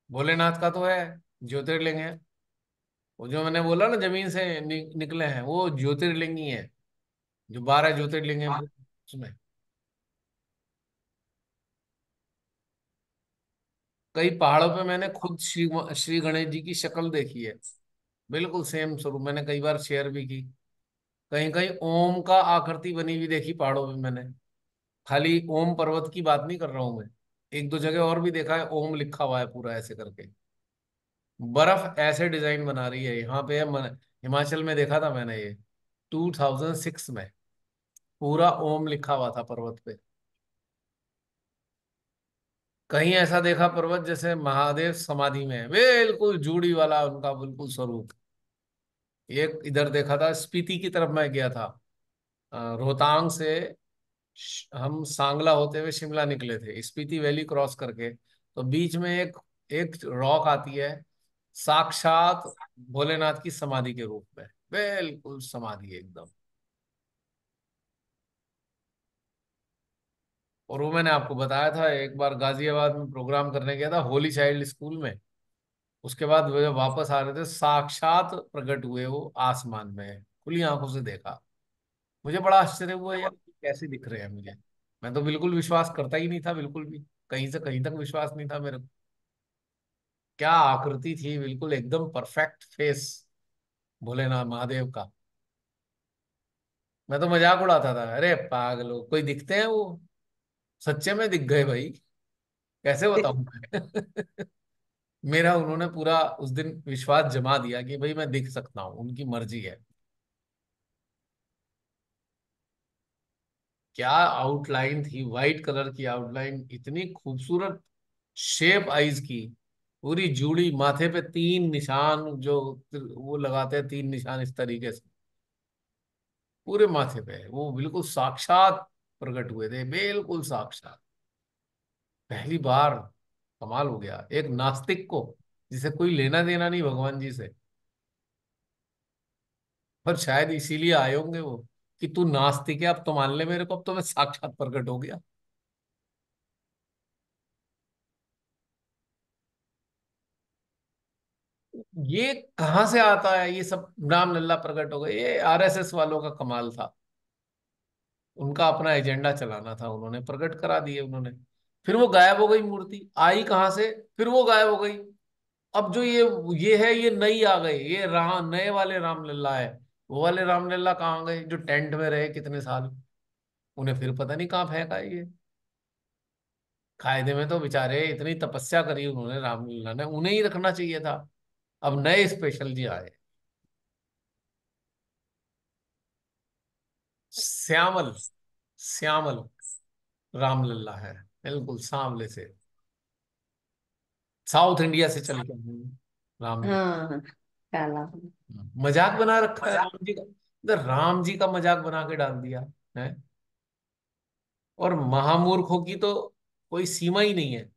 भोलेनाथ का तो है, ज्योतिर्लिंग है। वो जो मैंने बोला ना जमीन से निकले हैं, वो ज्योतिर्लिंग ही है, जो 12 ज्योतिर्लिंग है उसमें। कई पहाड़ों पे मैंने खुद श्री श्री गणेश जी की शक्ल देखी है, बिल्कुल सेम स्वरूप, मैंने कई बार शेयर भी की। कहीं कहीं ओम का आकृति बनी हुई देखी पहाड़ों में मैंने। खाली ओम पर्वत की बात नहीं कर रहा हूं मैं, एक दो जगह और भी देखा है ओम लिखा हुआ है पूरा ऐसे करके। बर्फ ऐसे डिजाइन बना रही है यहाँ पे हिमाचल में देखा था मैंने ये 2006 में, पूरा ओम लिखा हुआ था पर्वत पे। कहीं ऐसा देखा पर्वत जैसे महादेव समाधि में है, बिल्कुल जूड़ी वाला उनका बिल्कुल स्वरूप। एक इधर देखा था, स्पीति की तरफ मैं गया था, रोहतांग से हम सांगला होते हुए शिमला निकले थे, स्पीति वैली क्रॉस करके। तो बीच में एक एक रॉक आती है, साक्षात भोलेनाथ की समाधि के रूप में, बिल्कुल समाधि एकदम। और वो मैंने आपको बताया था, एक बार गाजियाबाद में प्रोग्राम करने गया था होली चाइल्ड स्कूल में। उसके बाद वो जब वापस आ रहे थे, साक्षात प्रकट हुए वो आसमान में, खुली आंखों से देखा। मुझे बड़ा आश्चर्य हुआ यार, कैसे दिख रहे हैं मुझे। मैं तो बिल्कुल विश्वास करता ही नहीं था, बिल्कुल भी, कहीं से कहीं तक विश्वास नहीं था मेरे को। क्या आकृति थी, बिल्कुल एकदम परफेक्ट फेस भोलेनाथ महादेव का। मैं तो मजाक उड़ाता था, अरे पागलो, कोई दिखते हैं वो? सच्चे में दिख गए भाई, कैसे बताऊं मैं। मेरा उन्होंने पूरा उस दिन विश्वास जमा दिया कि भाई मैं दिख सकता हूँ, उनकी मर्जी है। क्या आउटलाइन थी, वाइट कलर की आउटलाइन, इतनी खूबसूरत शेप आईज की, पूरी जूड़ी, माथे पे तीन निशान जो वो लगाते हैं, तीन निशान इस तरीके से पूरे माथे पे, वो बिल्कुल साक्षात प्रकट हुए थे, बिल्कुल साक्षात। पहली बार कमाल हो गया, एक नास्तिक को, जिसे कोई लेना देना नहीं भगवान जी से, पर शायद इसीलिए आए होंगे वो, कि तू नास्तिक है अब तो मान ले मेरे को, अब तो मैं साक्षात प्रकट हो गया। ये कहाँ से आता है ये सब, राम लल्ला प्रकट हो गए, ये आरएसएस वालों का कमाल था। उनका अपना एजेंडा चलाना था, उन्होंने प्रकट करा दिए उन्होंने। फिर वो गायब हो गई मूर्ति, आई कहाँ से? फिर वो गायब हो गई। अब जो ये है, ये नई आ गई, ये राम, नए वाले रामलला है। वो वाले रामलला कहाँ गए जो टेंट में रहे कितने साल? उन्हें फिर पता नहीं कहाँ फेंका है ये। कायदे में तो बेचारे इतनी तपस्या करी उन्होंने, रामलला ने, उन्हें ही रखना चाहिए था। अब नए स्पेशल जी आए। श्यामल, श्यामल रामलला है, बिल्कुल सांवले से, साउथ इंडिया से चल के आए हैं राम जी। हाँ, काला। मजाक बना रखा है राम जी का, इधर राम जी का मजाक बना के डाल दिया है। और महामूर्खों की तो कोई सीमा ही नहीं है।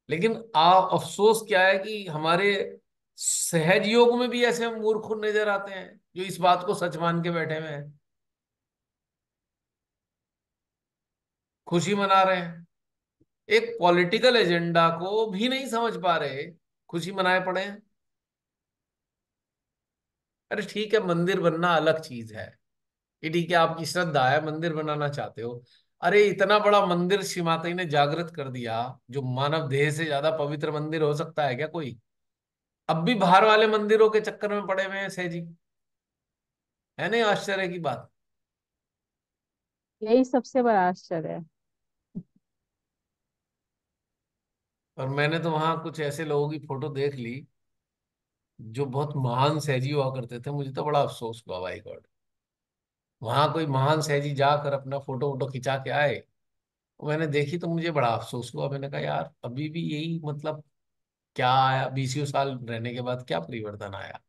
लेकिन अफसोस क्या है कि हमारे सहज योग में भी ऐसे मूर्ख नजर आते हैं जो इस बात को सच मान के बैठे हुए हैं, खुशी मना रहे हैं, एक पॉलिटिकल एजेंडा को भी नहीं समझ पा रहे, खुशी मनाए पड़े हैं। अरे ठीक है, मंदिर बनना अलग चीज है। ये ठीक है, आपकी श्रद्धा है, मंदिर बनाना चाहते हो। अरे इतना बड़ा मंदिर श्री माता जी ने जागृत कर दिया, जो मानव देह से ज्यादा पवित्र मंदिर हो सकता है क्या कोई? अब भी बाहर वाले मंदिरों के चक्कर में पड़े हुए हैं सहजी। है नहीं आश्चर्य की बात? यही सबसे बड़ा आश्चर्य है। और मैंने तो वहां कुछ ऐसे लोगों की फोटो देख ली जो बहुत महान सहजी हुआ करते थे, मुझे तो बड़ा अफसोस हुआ भाई गॉड। वहां कोई महान सहजी जाकर अपना फोटो वोटो खिंचा के आए, मैंने देखी तो मुझे बड़ा अफसोस हुआ। मैंने कहा यार अभी भी यही मतलब, क्या आया 20 साल रहने के बाद, क्या परिवर्तन आया?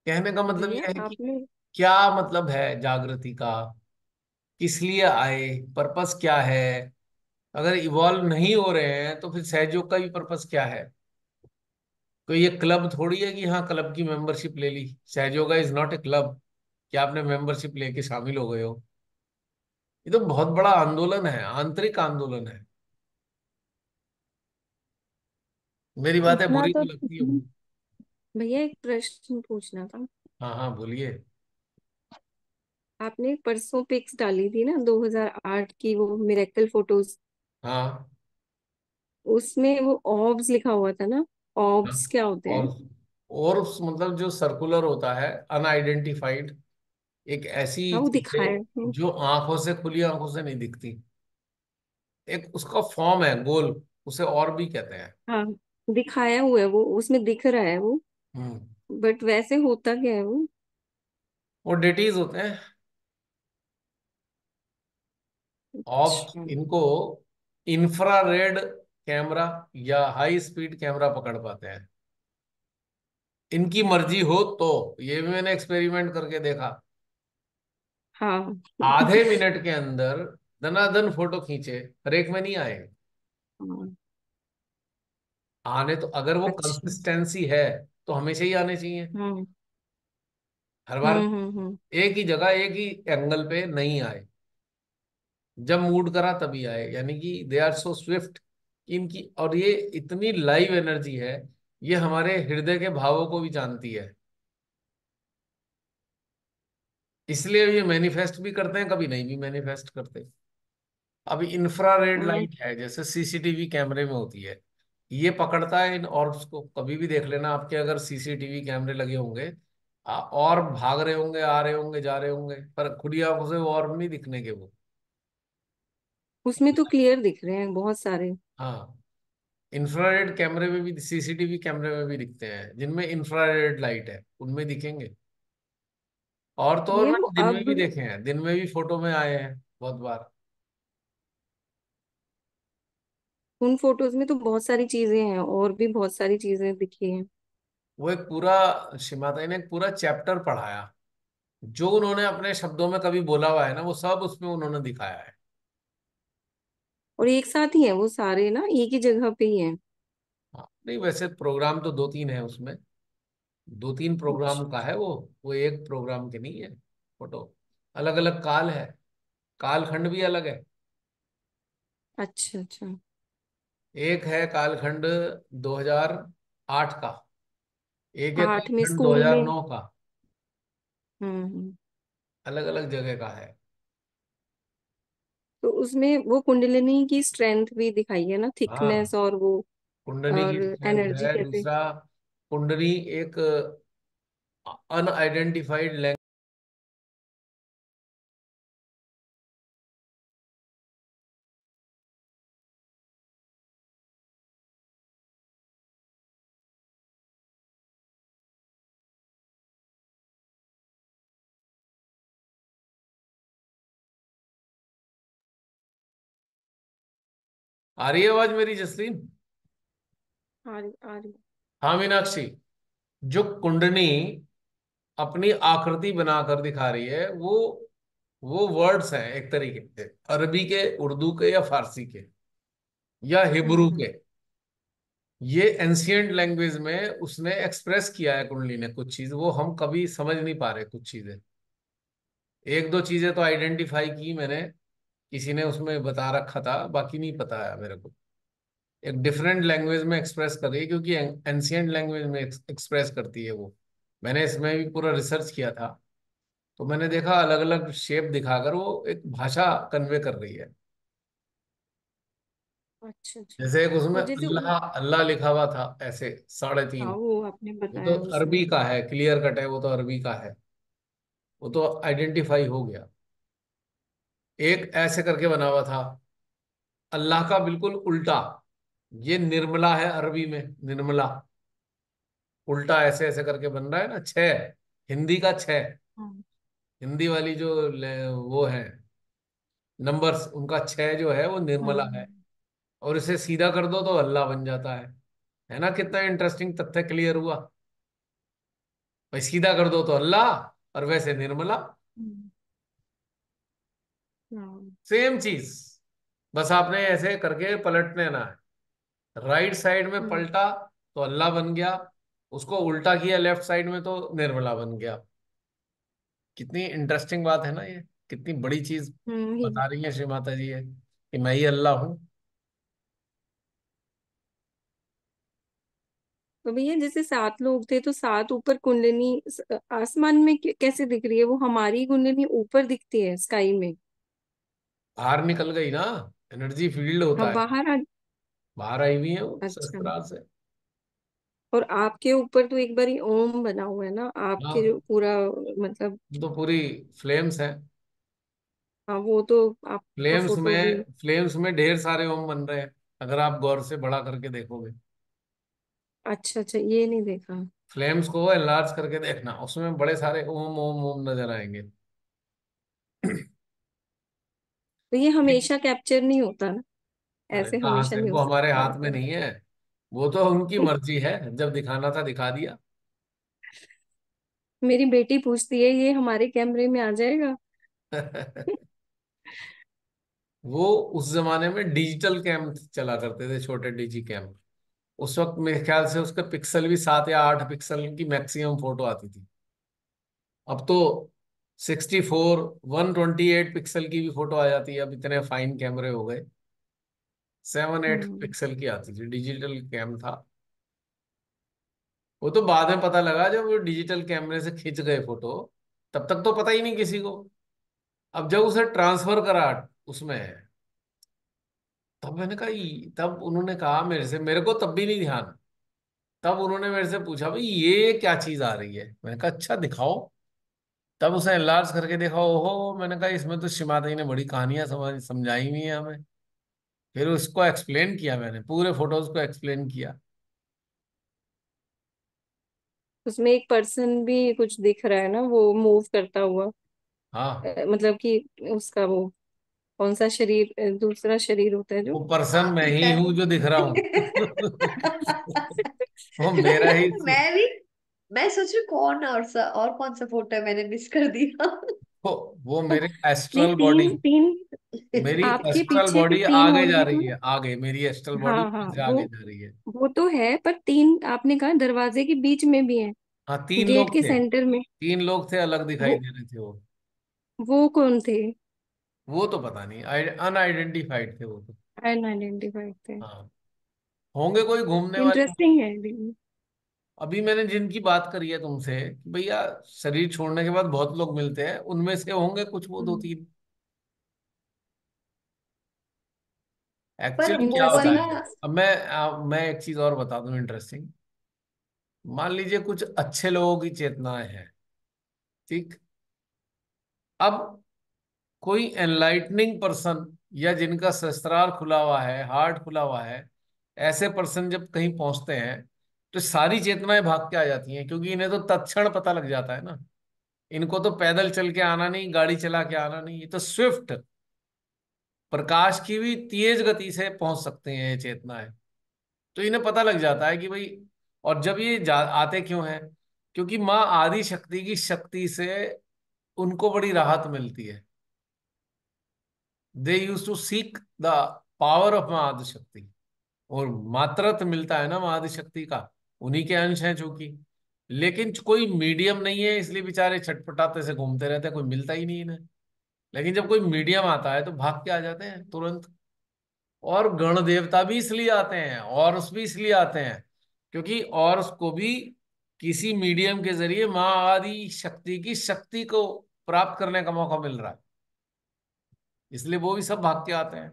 कहने का मतलब भैया यह है कि आपने क्या मतलब है जागृति का, किस लिए आए, पर्पस क्या है? अगर इवॉल्व नहीं हो रहे हैं तो फिर सहयोग का भी पर्पस क्या है? कोई ये क्लब थोड़ी है कि हाँ क्लब की मेंबरशिप ले ली। सहयोगा इज नॉट ए क्लब कि आपने मेंबरशिप लेके शामिल हो गए हो। ये तो बहुत बड़ा आंदोलन है, आंतरिक आंदोलन है। मेरी बातें इतना बुरी तो तो लगती है। भैया एक प्रश्न पूछना था। हाँ हाँ बोलिए। आपने परसों पिक्स डाली थी ना 2008 की, वो मिरेकल फोटोज। हाँ उसमें वो ऑब्स लिखा हुआ था ना। हाँ। ऑब्स क्या होते और हैं? मतलब जो सर्कुलर होता है, अनआइडेंटिफाइड, एक ऐसी हाँ वो चीजें दिखाया है। जो आंखों से, खुली आंखों से नहीं दिखती। एक उसका फॉर्म है गोल, उसे और भी कहते हैं। हाँ दिखाया हुआ है, वो उसमें दिख रहा है वो। हम्म। बट वैसे होता क्या है वो? वो डेटीज होते हैं। ऑफ अच्छा। इनको इंफ्रारेड कैमरा या हाई स्पीड कैमरा पकड़ पाते हैं, इनकी मर्जी हो तो। ये भी मैंने एक्सपेरिमेंट करके देखा। हाँ आधे मिनट के अंदर दनादन फोटो खींचे, हर एक में नहीं आए। हाँ, आने तो, अगर वो अच्छा। कंसिस्टेंसी है तो हमेशा ही आने चाहिए। हम्म हर बार हम्म। एक ही जगह एक ही एंगल पे नहीं आए, जब मूड करा तभी आए। यानी कि दे आर सो स्विफ्ट इनकी, और ये इतनी लाइव एनर्जी है, ये हमारे हृदय के भावों को भी जानती है। इसलिए ये मैनिफेस्ट भी करते हैं, कभी नहीं भी मैनिफेस्ट करते। अभी इंफ्रारेड हाँ, लाइट है जैसे सीसीटीवी कैमरे में होती है, ये पकड़ता है इन ऑर्ब्स को। कभी भी देख लेना, आपके अगर सीसीटीवी कैमरे लगे होंगे, और भाग रहे होंगे, आ रहे होंगे, जा रहे होंगे, पर खुली आंखों से वो ऑर्ब नहीं दिखने के वो। उसमें तो क्लियर दिख रहे हैं बहुत सारे। हाँ, इंफ्रारेड कैमरे में भी, सीसीटीवी कैमरे में भी दिखते हैं, जिनमें इंफ्रारेड लाइट है उनमें दिखेंगे। और तो और ये वो मैंने दिन में अब भी देखे हैं, दिन में भी फोटो में आए हैं बहुत बार। उन फोटोज में तो बहुत सारी चीजें हैं, और भी बहुत सारी चीजें दिखी हैं। वो एक पूरा, शिमाता ने एक पूरा चैप्टर पढ़ाया, जो उन्होंने अपने शब्दों में कभी बोला हुआ है ना, वो सब उसमें उन्होंने दिखाया है। और एक साथ ही है वो सारे ना, एक ही जगह पे ही है? हाँ, नहीं वैसे प्रोग्राम तो 2-3 है उसमें, 2-3 प्रोग्राम का अच्छा है वो एक प्रोग्राम के नहीं है फोटो। अलग अलग काल है, कालखंड भी अलग है। अच्छा अच्छा। एक है कालखंड 2008 का, एक है आठ में कालखंड स्कूल में। 2009 का। हम्म। अलग अलग जगह का है। तो उसमें वो कुंडलिनी की स्ट्रेंथ भी दिखाई है ना, हाँ, थिकनेस और वो, कुंडली की और स्ट्रेंथ एनर्जी है। कैसे। दूसरा, कुंडली एक अनआइडेंटिफाइड लैंग्वेज। आ रही है आवाज मेरी जसलीन? आ रही। हाँ मीनाक्षी, जो कुंडली अपनी आकृति बनाकर दिखा रही है, वो वर्ड्स हैं एक तरीके से, अरबी के, उर्दू के या फारसी के या हिब्रू हम्म। के। ये एंशियंट लैंग्वेज में उसने एक्सप्रेस किया है कुंडली ने कुछ चीज, वो हम कभी समझ नहीं पा रहे कुछ चीजें। एक दो चीजें तो आइडेंटिफाई की मैंने, कि किसी ने उसमें बता रखा था, बाकी नहीं पता है मेरे को। एक डिफरेंट लैंग्वेज में एक्सप्रेस कर रही है, क्योंकि एंशियंट लैंग्वेज में एक्सप्रेस करती है वो। मैंने इसमें भी पूरा रिसर्च किया था, तो मैंने देखा अलग अलग शेप दिखाकर वो एक भाषा कन्वे कर रही है। अच्छा अच्छा। जैसे एक उसमें और जैसे अल्लाह अल्लाह लिखा हुआ था ऐसे, साढ़े हाँ, तीन। वो आपने वो तो बताया उसमें। अरबी का है, क्लियर कट है, वो तो अरबी का है। वो तो आइडेंटिफाई हो गया। एक ऐसे करके बना हुआ था, अल्लाह का बिल्कुल उल्टा। ये निर्मला है अरबी में, निर्मला। उल्टा ऐसे ऐसे करके बन रहा है ना, छह। हिंदी का छह। हाँ हिंदी वाली जो वो है नंबर्स, उनका छह जो है वो निर्मला हाँ। है। और इसे सीधा कर दो तो अल्लाह बन जाता है ना? कितना इंटरेस्टिंग तथ्य क्लियर हुआ। भाई सीधा कर दो तो अल्लाह, और वैसे निर्मला। हम्म, हाँ। सेम चीज, बस आपने ऐसे करके पलटने ना है। राइट साइड में हम्म पलटा तो अल्लाह बन गया, उसको उल्टा किया लेफ्ट साइड में तो निर्मला बन गया। कितनी इंटरेस्टिंग बात है ना ये, कितनी बड़ी चीज बता रही है श्री माता जी है कि मैं ही अल्लाह हूँ। तो भैया जैसे 7 लोग थे तो 7 ऊपर कुंडली आसमान में कैसे दिख रही है? वो हमारी कुंडली ऊपर दिखती है स्काई में। बाहर निकल गई ना, एनर्जी फील्ड होता अब है। बाहर आ। बाहर आई हुई है वो अच्छा। शस्त्रार से। और आपके ऊपर तो एक बार ही ओम बना हुआ है ना आपके जो हाँ, पूरा, मतलब। तो पूरी फ्लेम्स है। हाँ, वो तो आपका फ्लेम्स फोटो भी। में फ्लेम्स में ढेर सारे ओम बन रहे हैं, अगर आप गौर से बड़ा करके देखोगे। अच्छा अच्छा, ये नहीं देखा। फ्लेम्स को एनलार्ज करके देखना, उसमें बड़े सारे ओम ओम ओम नजर आएंगे। तो ये हमेशा कैप्चर नहीं होता ना? अरे ऐसे कहाँ हमेशा से, नहीं हो वो हमारे सकता हाथ में होता। नहीं है। वो तो उनकी मर्जी है, जब दिखाना था दिखा दिया। मेरी बेटी पूछती है ये हमारे कैमरे में आ जाएगा? वो उस जमाने में डिजिटल कैम चला करते थे, छोटे डिजी कैम। उस वक्त मेरे ख्याल से उसके पिक्सल भी 7 या 8 पिक्सल की मैक्सिमम फोटो आती थी। अब तो 64, 128 पिक्सल की भी फोटो आ जाती है, अब इतने फाइन कैमरे हो गए। 7 8 हम्म। पिक्सल की आती थी, डिजिटल कैम था। वो तो बाद में पता लगा जब वो डिजिटल कैमरे से खींच गए फोटो, तब तक तो पता ही नहीं किसी को। अब जब उसे ट्रांसफर करा उसमें, तब मैंने कहा तब उन्होंने कहा मेरे से, मेरे को तब भी नहीं ध्यान। तब उन्होंने मेरे से पूछा भाई ये क्या चीज आ रही है, मैंने कहा अच्छा दिखाओ। तब उसे एनलार्ज करके देखा, ओहो, मैंने कहा इसमें तो शिमाता जी ने बड़ी कहानियां समझाई हुई है हमें। फिर उसको एक्सप्लेन किया, मैंने पूरे फोटोज को एक्सप्लेन किया। उसमें एक पर्सन भी कुछ दिख रहा है ना, वो मूव करता हुआ। हाँ, मतलब कि उसका वो कौन सा शरीर, दूसरा शरीर होता है जो। वो पर्सन हाँ, मैं ही पीटर। हूं जो दिख रहा हूँ। वो मेरा ही। मैं भी मैं सोच रही हूँ कौन और कौन सा फोटो है, मैंने मिस कर दिया। वो मेरे नहीं, एस्ट्रल बॉडी। तीन तीन। मेरी आपके एस्ट्रल पीछे भी बॉडी तीन आगे और जा भी तो रही है। है, आगे मेरी एस्ट्रल बॉडी हाँ हाँ, मुझसे वो आगे जा रही है। वो तो है, पर तीन आपने कहा दरवाजे के बीच में भी है, हाँ, तीन गेट लोग के थे। सेंटर में। 3 लोग थे, अलग दिखाई वो दे रहे थे वो। वो कौन थे? वो तो पता नहीं, अनआइडेंटिफाइड थे वो तो। अनआइडेंटिफाइड थे। हाँ, होंगे कोई घूमने वाले। इंटरेस्टिंग है लेकिन। अभी मैंने जिनकी बात करी है तुमसे कि भैया शरीर छोड़ने के बाद बहुत लोग मिलते हैं, उनमें से होंगे कुछ वो दो हम्म। तीन। पर एक्चुअली वो क्या होता वाला। है, अब मैं एक चीज और बता दूं इंटरेस्टिंग। मान लीजिए कुछ अच्छे लोगों की चेतनाएं हैं, ठीक। अब कोई एनलाइटनिंग पर्सन, या जिनका शस्त्रार खुला हुआ है, हार्ट खुला हुआ है, ऐसे पर्सन जब कहीं पहुंचते हैं तो सारी चेतनाएं भाग के आ जाती हैं, क्योंकि इन्हें तो तत्क्षण पता लग जाता है ना। इनको तो पैदल चल के आना नहीं, गाड़ी चला के आना नहीं, ये तो स्विफ्ट, प्रकाश की भी तेज गति से पहुंच सकते हैं ये चेतनाएं। तो इन्हें पता लग जाता है कि भाई, और जब ये आते क्यों हैं, क्योंकि माँ आदि शक्ति की शक्ति से उनको बड़ी राहत मिलती है। They use to seek the power of Maa Adi शक्ति। और मातृत्व मिलता है ना माँ आदि शक्ति का, उन्हीं के अंश हैं चूंकि। लेकिन कोई मीडियम नहीं है, इसलिए बेचारे छटपटाते से घूमते रहते हैं, कोई मिलता ही नहीं इन्हें। लेकिन जब कोई मीडियम आता है तो भाग के आ जाते हैं तुरंत। और गण देवता भी इसलिए आते हैं, और भी इसलिए आते हैं, क्योंकि और को भी किसी मीडियम के जरिए माँ आदि शक्ति की शक्ति को प्राप्त करने का मौका मिल रहा है, इसलिए वो भी सब भाग के आते हैं।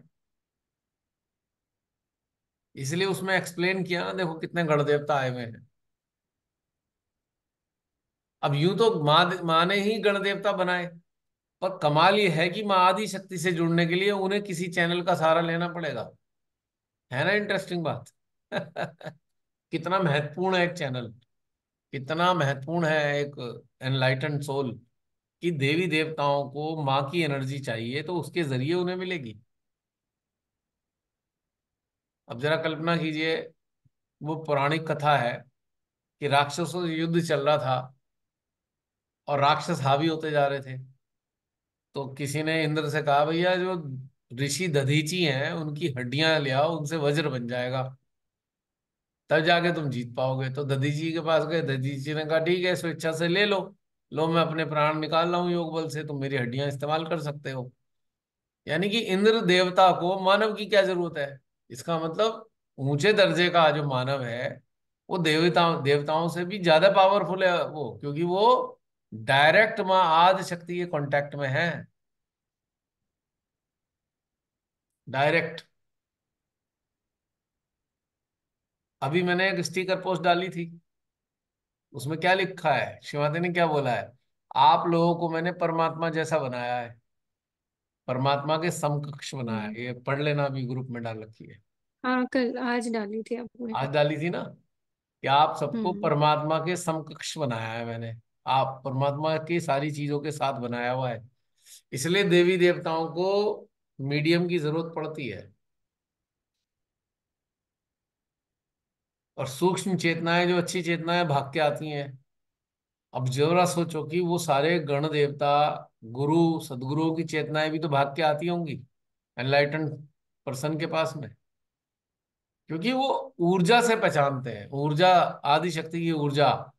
इसलिए उसमें एक्सप्लेन किया ना, देखो कितने गण देवता आए हुए हैं। अब यूं तो माँ ने ही गण देवता बनाए, पर कमाल ये है कि माँ आदि शक्ति से जुड़ने के लिए उन्हें किसी चैनल का सहारा लेना पड़ेगा। है ना इंटरेस्टिंग बात? कितना महत्वपूर्ण है एक चैनल, कितना महत्वपूर्ण है एक एनलाइटन सोल, कि देवी देवताओं को माँ की एनर्जी चाहिए तो उसके जरिए उन्हें मिलेगी। अब जरा कल्पना कीजिए, वो पौराणिक कथा है कि राक्षसों से युद्ध चल रहा था और राक्षस हावी होते जा रहे थे। तो किसी ने इंद्र से कहा, भैया जो ऋषि दधीची हैं उनकी हड्डियां ले आओ, उनसे वज्र बन जाएगा, तब जाके तुम जीत पाओगे। तो दधीची के पास गए, दधीची ने कहा ठीक है, स्वेच्छा से ले लो, लो मैं अपने प्राण निकाल रहा हूँ योग बल से, तुम मेरी हड्डियां इस्तेमाल कर सकते हो। यानी कि इंद्र देवता को मानव की क्या जरूरत है? इसका मतलब ऊंचे दर्जे का जो मानव है वो देवताओं से भी ज्यादा पावरफुल है वो, क्योंकि वो डायरेक्ट माँ आदि शक्ति के कांटेक्ट में है, डायरेक्ट। अभी मैंने एक स्टिकर पोस्ट डाली थी, उसमें क्या लिखा है, शिवाते ने क्या बोला है, आप लोगों को मैंने परमात्मा जैसा बनाया है, परमात्मा के समकक्ष बनाया हम्म। है। ये पढ़ लेना, अभी ग्रुप में डाल रखी है। हाँ, कल आज डाली थी आपने। आज डाली थी ना, कि आप सबको हम्म। परमात्मा के समकक्ष बनाया है मैंने, आप परमात्मा की सारी चीजों के साथ बनाया हुआ है। इसलिए देवी देवताओं को मीडियम की जरूरत पड़ती है। और सूक्ष्म चेतनाएं, जो अच्छी चेतनाएं भाग के आती हैं। अब जरा सोचो कि वो सारे गण देवता, गुरु सदगुरुओं की चेतनाएं भी तो भाग के आती होंगी एनलाइटन पर्सन के पास में, क्योंकि वो ऊर्जा से पहचानते हैं, ऊर्जा, आदि शक्ति की ऊर्जा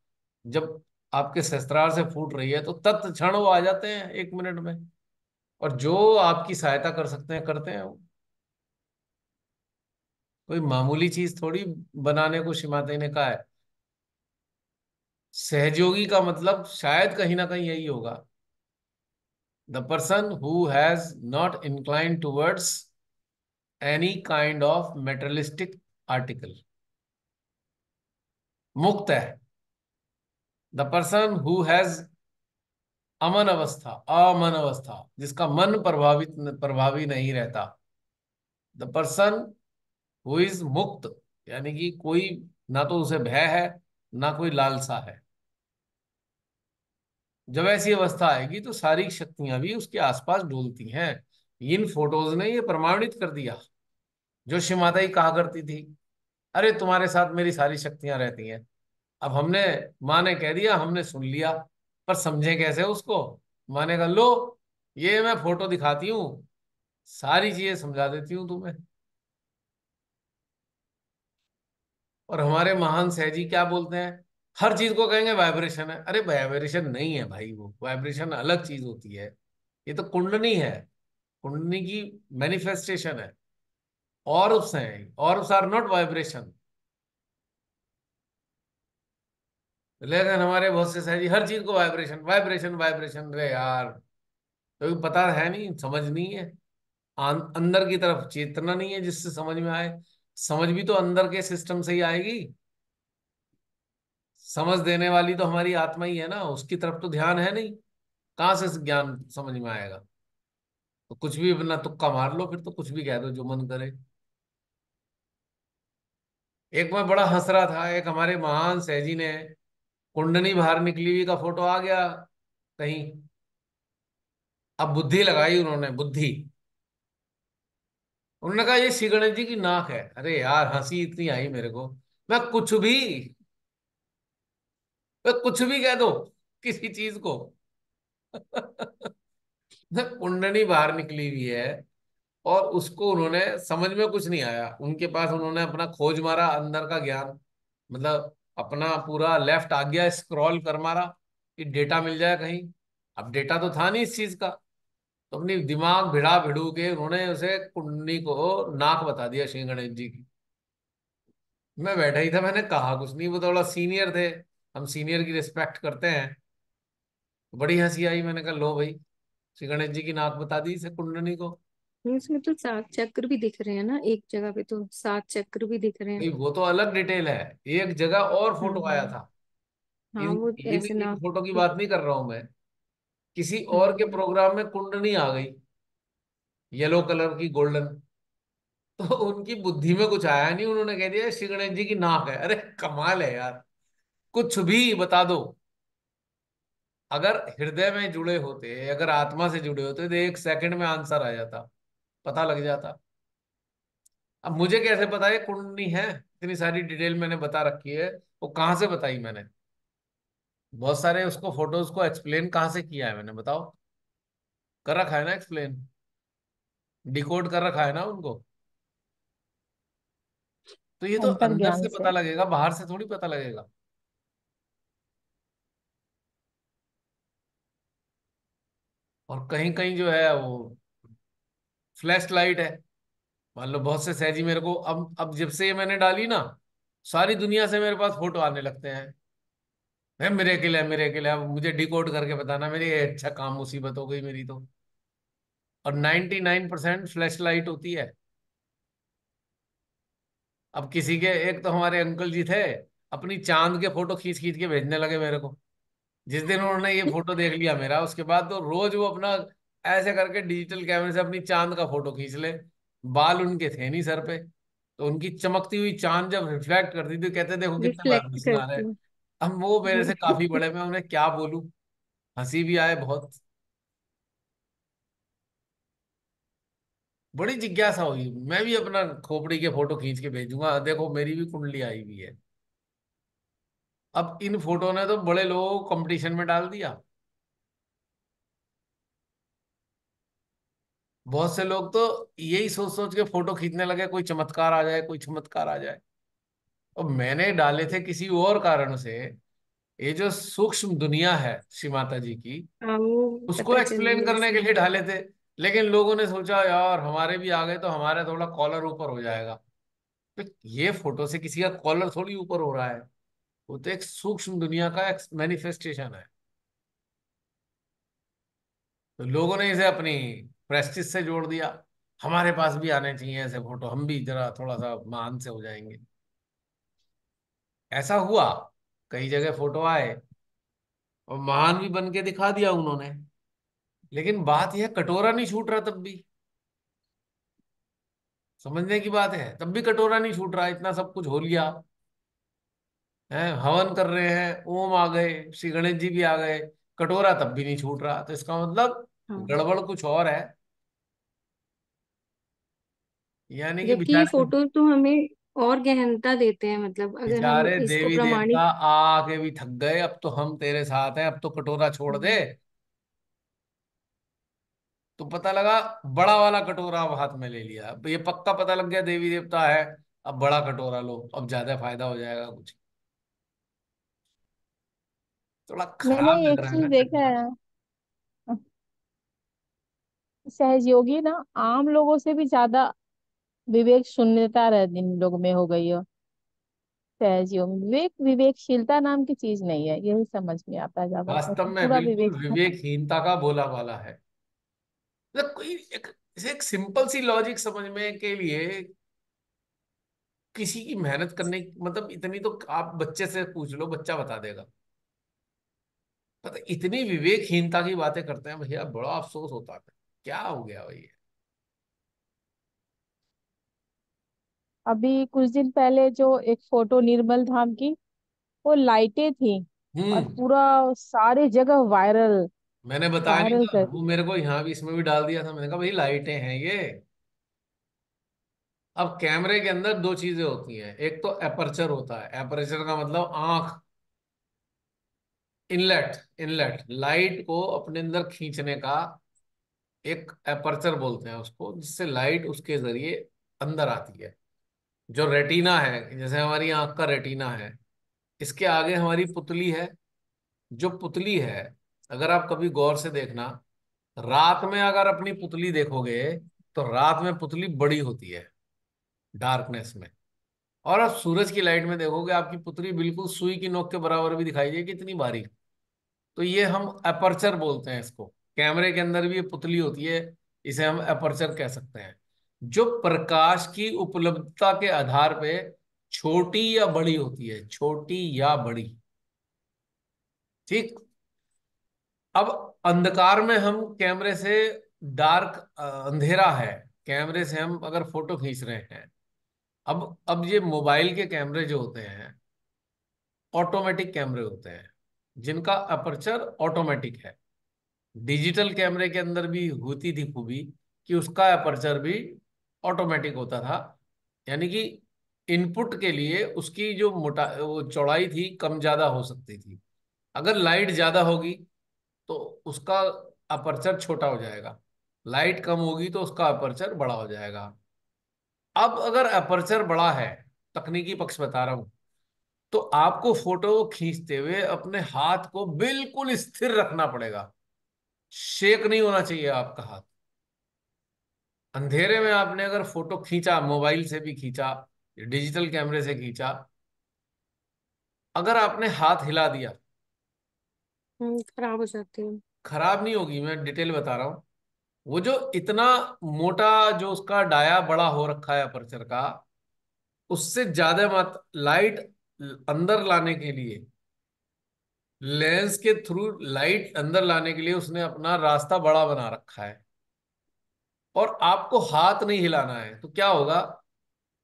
जब आपके शस्त्रार से फूट रही है तो तत्क्षण वो आ जाते हैं 1 मिनट में, और जो आपकी सहायता कर सकते हैं करते हैं वो। कोई मामूली चीज थोड़ी बनाने को शिमाते ने कहा है। सहयोगी का मतलब शायद कहीं ना कहीं यही होगा, the person who has not inclined towards any kind of materialistic article, मुक्त है। द पर्सन हु हैज अमन अवस्था, जिसका मन प्रभावी नहीं रहता। द पर्सन हु इज मुक्त, यानी कि कोई, ना तो उसे भय है ना कोई लालसा है। जब ऐसी अवस्था आएगी तो सारी शक्तियां भी उसके आसपास डोलती हैं। इन फोटोज ने ये प्रमाणित कर दिया। जो शिव माता ही कहा करती थी, अरे तुम्हारे साथ मेरी सारी शक्तियां रहती हैं। अब हमने, माँ ने कह दिया, हमने सुन लिया, पर समझे कैसे उसको? माँ ने कहा लो, ये मैं फोटो दिखाती हूँ, सारी चीजें समझा देती हूँ तुम्हें। और हमारे महान सहजी क्या बोलते हैं, हर चीज को कहेंगे वाइब्रेशन है। अरे वाइब्रेशन नहीं है भाई, वो वाइब्रेशन अलग चीज होती है। ये तो कुंडली है, कुंडली की मैनिफेस्टेशन है। ऑर्ब्स हैं, ऑर्ब्स आर नॉट वाइब्रेशन। लेकिन हमारे बहुत से सहजी हर चीज को वाइब्रेशन वाइब्रेशन वाइब्रेशन, अरे यार, तो पता है नहीं, समझ नहीं है। अंदर की तरफ चेतना नहीं है जिससे समझ में आए। समझ भी तो अंदर के सिस्टम से ही आएगी। समझ देने वाली तो हमारी आत्मा ही है ना, उसकी तरफ तो ध्यान है नहीं, कहाँ से ज्ञान समझ में आएगा? तो कुछ भी अपना तुक्का मार लो, फिर तो कुछ भी कह दो जो मन करे। एक मैं बड़ा हंस रहा था, एक हमारे महान सहजी ने कुंडनी बाहर निकली हुई का फोटो आ गया कहीं। अब बुद्धि लगाई उन्होंने, बुद्धि, उन्होंने कहा ये श्री गणेश जी की नाक है। अरे यार, हंसी इतनी आई मेरे को। मैं कुछ भी कह दो किसी चीज को। कुंडनी बाहर निकली हुई है, और उसको उन्होंने, समझ में कुछ नहीं आया उनके पास, उन्होंने अपना खोज मारा अंदर का ज्ञान, मतलब अपना पूरा लेफ्ट आ गया, स्क्रॉल कर मारा कि डेटा मिल जाए कहीं। अब डेटा तो था नहीं इस चीज का। तो अपनी दिमाग भिड़ा भिड़ू के उन्होंने उसे कुंडली को नाक बता दिया श्री गणेश जी की। मैं बैठा ही था, मैंने कहा कुछ नहीं, वो थोड़ा सीनियर थे, हम सीनियर की रिस्पेक्ट करते हैं। बड़ी हंसी आई, मैंने कहा लो भाई, श्री गणेश जी की नाक बता दी इसे कुंडली को। इसमें तो 7 चक्र भी दिख रहे हैं ना, एक जगह पे तो 7 चक्र भी दिख रहे हैं। भाई वो तो अलग डिटेल है। एक जगह और फोटो आया हाँ। था। हाँ, इन वो इन ऐसे इन नाक फोटो की के। बात नहीं कर रहा हूं मैं। किसी और के हम्म। प्रोग्राम में कुंडली आ गई, येलो कलर की, गोल्डन। तो उनकी बुद्धि में कुछ आया नहीं, उन्होंने कह दिया श्री गणेश जी की नाक है। अरे कमाल है यार, कुछ भी बता दो। अगर हृदय में जुड़े होते, अगर आत्मा से जुड़े होते, तो 1 सेकंड में आंसर आ जाता, पता लग जाता। अब मुझे कैसे पता ये कुंडली है? इतनी सारी डिटेल मैंने बता रखी है, वो कहाँ से बताई मैंने? बहुत सारे उसको फोटोज को एक्सप्लेन कहाँ से किया है मैंने, बताओ? कर रखा है ना एक्सप्लेन, डिकोड कर रखा है ना उनको। तो ये तो अंदर अंतर्ज्ञान से से। पता लगेगा, बाहर से थोड़ी पता लगेगा। और कहीं कहीं जो है वो फ्लैश लाइट है। मान लो बहुत से सहजी मेरे को, अब जब से ये मैंने डाली ना, सारी दुनिया से मेरे पास फोटो आने लगते हैं। है मेरे अकेले है, मेरे अकेले है। अब मुझे डिकोड करके बताना मेरी, अच्छा काम, मुसीबत हो गई मेरी तो। और 99% फ्लैश लाइट होती है। अब किसी के, एक तो हमारे अंकल जी थे, अपनी चांद के फोटो खींच खींच के भेजने लगे मेरे को। जिस दिन उन्होंने ये फोटो देख लिया मेरा, उसके बाद तो रोज वो अपना ऐसे करके डिजिटल कैमरे से अपनी चांद का फोटो खींच ले। बाल उनके थे नहीं सर पे, तो उनकी चमकती हुई चांद जब रिफ्लेक्ट करती थी, कहते देखो कितने रिफ्लेक्ट बार आ रहे हैं। करती अब वो मेरे है। से काफी बड़े, मैं उन्हें क्या बोलूं, हंसी भी आए बहुत। बड़ी जिज्ञासा हुई, मैं भी अपना खोपड़ी के फोटो खींच के भेजूंगा, देखो मेरी भी कुंडली आई हुई है। अब इन फोटो ने तो बड़े लोगों को कंपटीशन में डाल दिया। बहुत से लोग तो यही सोच सोच के फोटो खींचने लगे, कोई चमत्कार आ जाए, कोई चमत्कार आ जाए। और मैंने डाले थे किसी और कारण से। ये जो सूक्ष्म दुनिया है श्री माता जी की, हाँ, वो उसको पता चल एक्सप्लेन गया करने के इसमें। लिए डाले थे। लेकिन लोगों ने सोचा यार हमारे भी आ गए तो हमारे थोड़ा कॉलर ऊपर हो जाएगा। तो ये फोटो से किसी का कॉलर थोड़ी ऊपर हो रहा है, वो तो एक सूक्ष्म दुनिया का एक मैनिफेस्टेशन है। तो लोगों ने इसे अपनी प्रेस्टिज से जोड़ दिया। हमारे पास भी आने चाहिए ऐसे फोटो, हम भी जरा थोड़ा सा महान से हो जाएंगे। ऐसा हुआ, कई जगह फोटो आए और महान भी बन के दिखा दिया उन्होंने। लेकिन बात यह, कटोरा नहीं छूट रहा तब भी। समझने की बात है, तब भी कटोरा नहीं छूट रहा, इतना सब कुछ हो लिया है, हवन कर रहे हैं, ओम आ गए, श्री गणेश जी भी आ गए, कटोरा तब भी नहीं छूट रहा। तो इसका मतलब हाँ, गड़बड़ कुछ और है। यानी कि जबकि ये बेचारे, फोटोज तो हमें और गहनता देते हैं, मतलब अगर हम बेचारे इसको देवी देवता प्रमाणित। आके भी थक गए, अब तो हम तेरे साथ हैं, अब तो कटोरा छोड़ दे। तो पता लगा बड़ा वाला कटोरा अब हाथ में ले लिया। अब ये पक्का पता लग गया देवी देवता है, अब बड़ा कटोरा लो, अब ज्यादा फायदा हो जाएगा कुछ। थोड़ा मैंने खराब लग एक रहा है ना चीज देखा कटोरा। है, सहजयोगी ना आम लोगों से भी ज्यादा विवेक शून्यता इन लोग में हो गई हो। सहजयोग, विवेकशीलता नाम की चीज नहीं है, यही समझ में आता है ज्यादातर, वास्तव में पूरा बिल्कुल विवेक खत्म। विवेकहीनता का बोला वाला है। मतलब कोई एक सिंपल सी लॉजिक समझने के लिए किसी की मेहनत करने मतलब इतनी तो आप बच्चे से पूछ लो, बच्चा बता देगा। पता इतनी विवेकहीनता की बातें करते हैं भैया, बड़ा अफसोस होता है। क्या हो गया भाई? अभी कुछ दिन पहले जो एक फोटो निर्मल धाम की, वो लाइटें थी और हम्म। पूरा सारे जगह वायरल, मैंने बताया नहीं वायरल था, कर वो दी। मेरे को यहाँ भी इसमें भी डाल दिया था। मैंने कहा भाई लाइटें हैं ये। अब कैमरे के अंदर दो चीजें होती हैं, एक तो एपर्चर होता है, एपर्चर का मतलब आंख, इनलेट, इनलेट लाइट को अपने अंदर खींचने का एक एपर्चर बोलते हैं उसको, जिससे लाइट उसके जरिए अंदर आती है। जो रेटिना है, जैसे हमारी आंख का रेटिना है, इसके आगे हमारी पुतली है। जो पुतली है, अगर आप कभी गौर से देखना, रात में अगर अपनी पुतली देखोगे तो रात में पुतली बड़ी होती है डार्कनेस में, और आप सूरज की लाइट में देखोगे आपकी पुतली बिल्कुल सुई की नोक के बराबर भी दिखाई देगी, कितनी बारीक। तो ये हम अपर्चर बोलते हैं इसको। कैमरे के अंदर भी ये पुतली होती है, इसे हम अपर्चर कह सकते हैं, जो प्रकाश की उपलब्धता के आधार पे छोटी या बड़ी होती है, छोटी या बड़ी। ठीक। अब अंधकार में हम कैमरे से, डार्क अंधेरा है, कैमरे से हम अगर फोटो खींच रहे हैं। अब ये मोबाइल के कैमरे जो होते हैं ऑटोमेटिक कैमरे होते हैं, जिनका अपर्चर ऑटोमेटिक है। डिजिटल कैमरे के अंदर भी होती थी खूबी कि उसका अपर्चर भी ऑटोमेटिक होता था, यानी कि इनपुट के लिए उसकी जो मोटा वो चौड़ाई थी कम ज्यादा हो सकती थी। अगर लाइट ज्यादा होगी तो उसका अपर्चर छोटा हो जाएगा, लाइट कम होगी तो उसका अपर्चर बड़ा हो जाएगा। अब अगर अपर्चर बड़ा है, तकनीकी पक्ष बता रहा हूं, तो आपको फोटो खींचते हुए अपने हाथ को बिल्कुल स्थिर रखना पड़ेगा, शेक नहीं होना चाहिए आपका हाथ। अंधेरे में आपने अगर फोटो खींचा, मोबाइल से भी खींचा, डिजिटल कैमरे से खींचा, अगर आपने हाथ हिला दिया, खराब हो जाती है। खराब नहीं होगी, मैं डिटेल बता रहा हूं। वो जो इतना मोटा, जो उसका डाया बड़ा हो रखा है अपर्चर का, उससे ज्यादा मत लाइट अंदर लाने के लिए, लेंस के थ्रू लाइट अंदर लाने के लिए उसने अपना रास्ता बड़ा बना रखा है, और आपको हाथ नहीं हिलाना है। तो क्या होगा,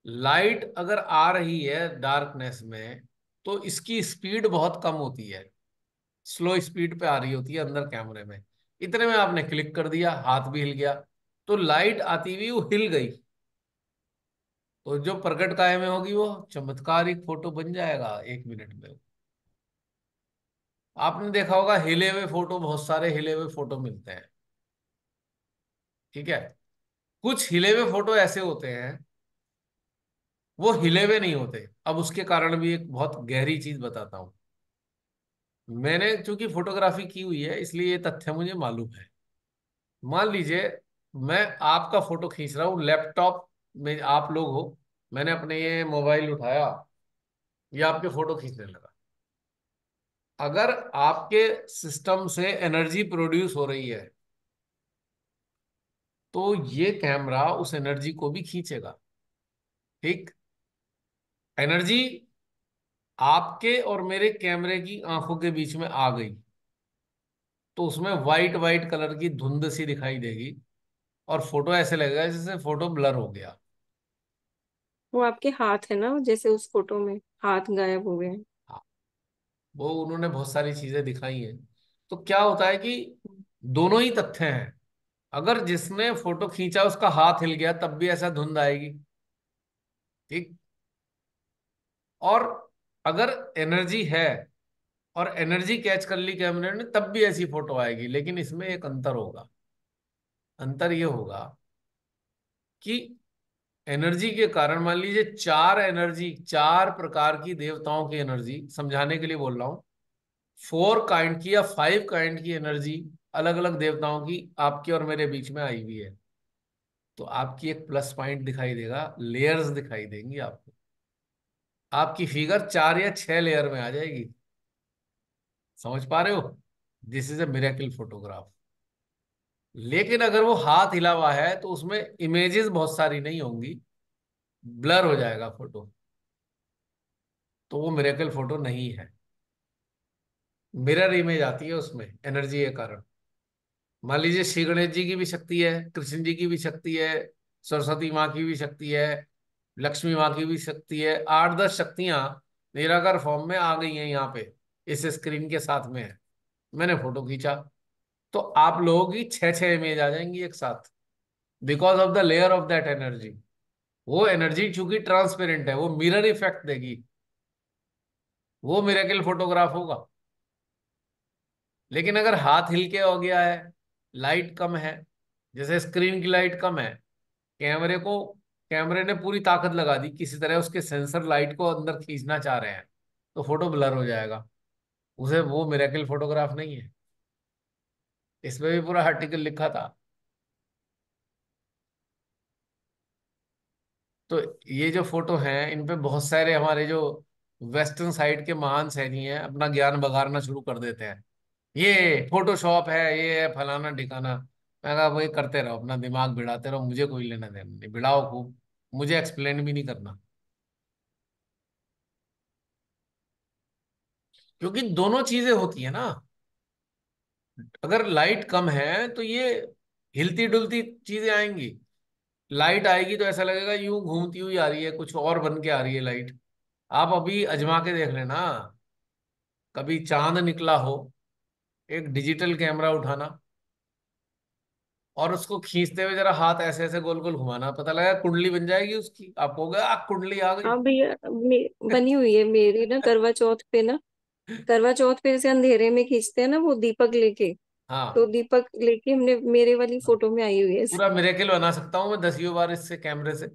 लाइट अगर आ रही है डार्कनेस में तो इसकी स्पीड बहुत कम होती है, स्लो स्पीड पे आ रही होती है अंदर कैमरे में। इतने में आपने क्लिक कर दिया, हाथ भी हिल गया, तो लाइट आती हुई वो हिल गई, तो जो प्रकट काय में होगी वो चमत्कारिक फोटो बन जाएगा 1 मिनट में। आपने देखा होगा हिले हुए फोटो, बहुत सारे हिले हुए फोटो मिलते हैं। ठीक है। कुछ हिले हुए फोटो ऐसे होते हैं वो हिले हुए नहीं होते। अब उसके कारण भी एक बहुत गहरी चीज बताता हूं। मैंने चूंकि फोटोग्राफी की हुई है इसलिए ये तथ्य मुझे मालूम है। मान लीजिए मैं आपका फोटो खींच रहा हूँ, लैपटॉप में आप लोग हो, मैंने अपने ये मोबाइल उठाया, ये आपके फोटो खींचने लगा। अगर आपके सिस्टम से एनर्जी प्रोड्यूस हो रही है तो ये कैमरा उस एनर्जी को भी खींचेगा। ठीक। एनर्जी आपके और मेरे कैमरे की आंखों के बीच में आ गई तो उसमें वाइट वाइट कलर की धुंध सी दिखाई देगी, और फोटो ऐसे लगेगा जैसे फोटो ब्लर हो गया। वो आपके हाथ है ना, जैसे उस फोटो में हाथ गायब हो गए। हाँ, वो उन्होंने बहुत सारी चीजें दिखाई हैं। तो क्या होता है कि दोनों ही तथ्य हैं। अगर जिसने फोटो खींचा उसका हाथ हिल गया तब भी ऐसा धुंध आएगी। ठीक। और अगर एनर्जी है और एनर्जी कैच कर ली कैमरे ने तब भी ऐसी फोटो आएगी, लेकिन इसमें एक अंतर होगा। अंतर ये होगा कि एनर्जी के कारण, मान लीजिए चार एनर्जी, चार प्रकार की देवताओं की एनर्जी, समझाने के लिए बोल रहा हूं, 4 काइंड की या 5 काइंड की एनर्जी अलग अलग देवताओं की आपके और मेरे बीच में आई हुई है, तो आपकी एक प्लस पॉइंट दिखाई देगा, लेयर्स दिखाई देंगी आपको। आपकी फिगर 4 या 6 लेयर में आ जाएगी। समझ पा रहे हो? This is a miracle photograph. लेकिन अगर वो हाथ हिला हुआ है तो उसमें इमेजेस बहुत सारी नहीं होंगी, ब्लर हो जाएगा फोटो, तो वो मिरेकल फोटो नहीं है। मिरर इमेज आती है उसमें एनर्जी के कारण। मान लीजिए श्री गणेश जी की भी शक्ति है, कृष्ण जी की भी शक्ति है, सरस्वती माँ की भी शक्ति है, लक्ष्मी माँ की भी शक्ति है, 8-10 शक्तियां निराकार फॉर्म में आ गई हैं यहाँ पे, इस स्क्रीन के साथ में है। मैंने फोटो खींचा तो आप लोगों की 6-6 इमेज आ जाएंगी एक साथ, because of the layer of that energy. वो एनर्जी चूंकि ट्रांसपेरेंट है, वो मिरर इफेक्ट देगी, वो मिरेकल फोटोग्राफ होगा। लेकिन अगर हाथ हिल के हो गया है, लाइट कम है, जैसे स्क्रीन की लाइट कम है, कैमरे को, कैमरे ने पूरी ताकत लगा दी, किसी तरह उसके सेंसर लाइट को अंदर खींचना चाह रहे हैं, तो फोटो ब्लर हो जाएगा। उसे वो मिरेकल फोटोग्राफ नहीं है। इसमें भी पूरा आर्टिकल लिखा था। तो ये जो फोटो हैं इन पे बहुत सारे हमारे जो वेस्टर्न साइड के महान सैनी हैं अपना ज्ञान बघाड़ना शुरू कर देते हैं। ये फोटोशॉप है, ये है फलाना ठिकाना। मैं कहा भाई करते रहो, अपना दिमाग भिड़ाते रहो, मुझे कोई लेना देना नहीं, भिड़ाओ खूब, मुझे एक्सप्लेन भी नहीं करना। क्योंकि दोनों चीजें होती है ना। अगर लाइट कम है तो ये हिलती डुलती चीजें आएंगी। लाइट आएगी तो ऐसा लगेगा यूं घूमती हुई आ रही है, कुछ और बन के आ रही है लाइट। आप अभी अजमा के देख लेना, कभी चांद निकला हो, एक डिजिटल कैमरा उठाना और उसको खींचते हुए जरा हाथ ऐसे ऐसे गोल गोल घुमाना, पता लगा कुंडली बन जाएगी उसकी, आप हो गया कुंडली आ गई। हाँ भैया, बनी हुई है मेरी ना करवा चौथ पे ना। करवा चौथ पे से अंधेरे में खींचते हैं ना वो दीपक लेके। तो हाँ, दीपक लेके हमने मेरे वाली फोटो में आई हुई है। पूरा मिरेकल बना सकता हूँ मैं दसियों बार इससे कैमरे से।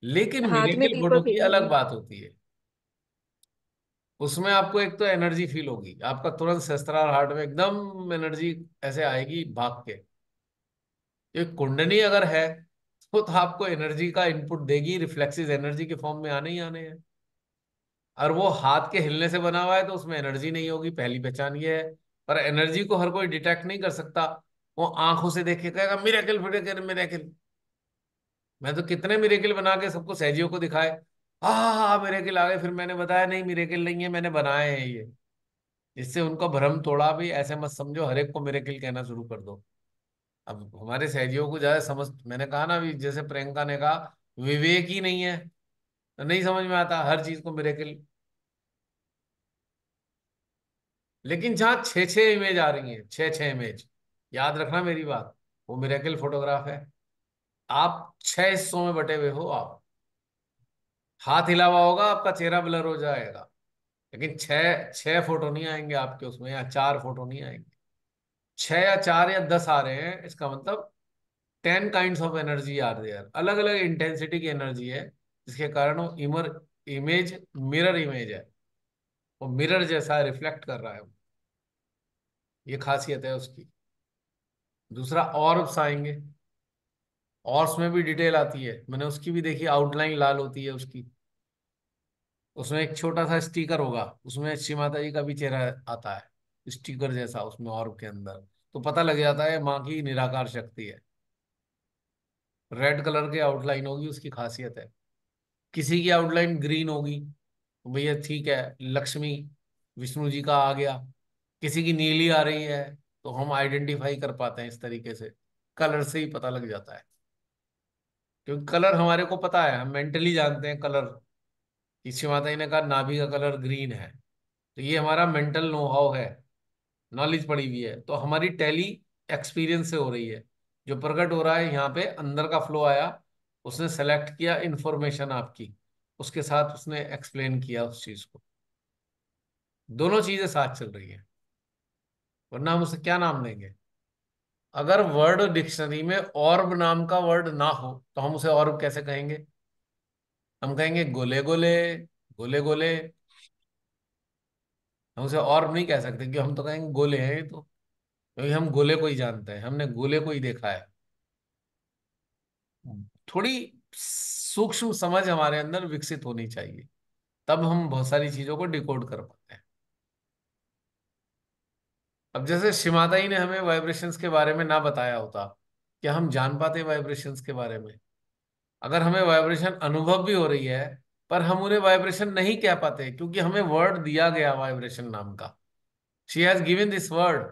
लेकिन हाथ में मिरेकल फोटो दीपक की लिया अलग हुआ। बात होती है। उसमें आपको एक तो एनर्जी फील होगी, आपका तुरंत सहस्त्रार हार्ट में एकदम एनर्जी ऐसे आएगी भाग के। ये कुंडली अगर है तो आपको एनर्जी का इनपुट देगी, रिफ्लेक्सिव एनर्जी के फॉर्म में आने ही आने हैं। और वो हाथ के हिलने से बना हुआ है तो उसमें एनर्जी नहीं होगी, पहली पहचान ये है। पर एनर्जी को हर कोई डिटेक्ट नहीं कर सकता। वो आंखों से देख के कहेगा मिरेकल मिरेकल मिरेकल। मैं तो कितने मिरेकल बना के सबको सहजियों को दिखाए, हाँ मिरेकल आ गए, फिर मैंने बताया नहीं मिरेकल नहीं है, मैंने बनाए हैं ये। इससे उनका भ्रम तोड़ा भी, ऐसे मत समझो हर एक को मिरेकल कहना शुरू कर दो। अब हमारे सहजियों को ज्यादा समझ, मैंने कहा ना अभी, जैसे प्रियंका ने कहा विवेक ही नहीं है तो नहीं समझ में आता हर चीज को मिरेकल। लेकिन जहां छह छह इमेज आ रही हैं, छह छह इमेज, याद रखना मेरी बात, वो मिरेकल फोटोग्राफ है। आप छह हिस्सों में बटे हुए हो, आप हाथ हिला हुआ होगा आपका चेहरा ब्लर हो जाएगा, लेकिन छह छह फोटो नहीं आएंगे आपके उसमें, या चार फोटो नहीं आएंगे। छह या चार या 10 आ रहे हैं, इसका मतलब 10 kinds of energy are there, अलग अलग इंटेंसिटी की एनर्जी है, जिसके कारण वो इमेज मिरर इमेज है। वो मिरर जैसा रिफ्लेक्ट कर रहा है। ये खासियत है उसकी। दूसरा ऑर्ब्स आएंगे, ऑर्ब्स में भी डिटेल आती है, मैंने उसकी भी देखी, आउटलाइन लाल होती है उसकी। उसमें एक छोटा सा स्टिकर होगा, उसमें श्री माता जी का भी चेहरा आता है स्टिकर जैसा उसमें ऑर्ब के अंदर। तो पता लग जाता है माँ की निराकार शक्ति है। रेड कलर की आउटलाइन होगी, उसकी खासियत है। किसी की आउटलाइन ग्रीन होगी तो भैया ठीक है, लक्ष्मी विष्णु जी का आ गया। किसी की नीली आ रही है तो हम आइडेंटिफाई कर पाते हैं इस तरीके से, कलर से ही पता लग जाता है। क्योंकि कलर हमारे को पता है, हम मेंटली जानते हैं कलर। किसी माता जी ने कहा नाभि का कलर ग्रीन है, तो ये हमारा मेंटल नो हाउ है, नॉलेज पड़ी हुई है, तो हमारी टैली एक्सपीरियंस से हो रही है। जो प्रकट हो रहा है यहाँ पे अंदर का फ्लो आया, उसने सेलेक्ट किया इंफॉर्मेशन आपकी, उसके साथ उसने एक्सप्लेन किया उस चीज को। दोनों चीजें साथ चल रही है, वरना हम उसे क्या नाम देंगे। अगर वर्ड डिक्शनरी में ऑर्ब नाम का वर्ड ना हो तो हम उसे ऑर्ब कैसे कहेंगे? हम कहेंगे गोले गोले, गोले गोले। हम उसे ऑर्ब नहीं कह सकते क्योंकि हम तो कहेंगे गोले हैं ये तो, क्योंकि हम गोले को ही जानते हैं, हमने गोले को ही देखा है। थोड़ी सूक्ष्म समझ हमारे अंदर विकसित होनी चाहिए, तब हम बहुत सारी चीजों को डिकोड कर पाते हैं। अब जैसे शिमाता ही ने हमें वाइब्रेशंस के बारे में ना बताया होता, क्या हम जान पाते वाइब्रेशंस के बारे में? अगर हमें वाइब्रेशन अनुभव भी हो रही है पर हम उन्हें वाइब्रेशन नहीं कह पाते क्योंकि हमें वर्ड दिया गया वाइब्रेशन नाम का। She has given this word,